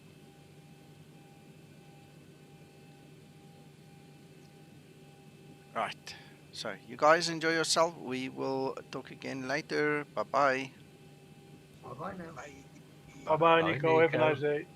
Right, so you guys enjoy yourself. We will talk again later. Bye bye. Bye bye now. Bye. Bye bye, Bye, Nico. Have a Nico. nice day.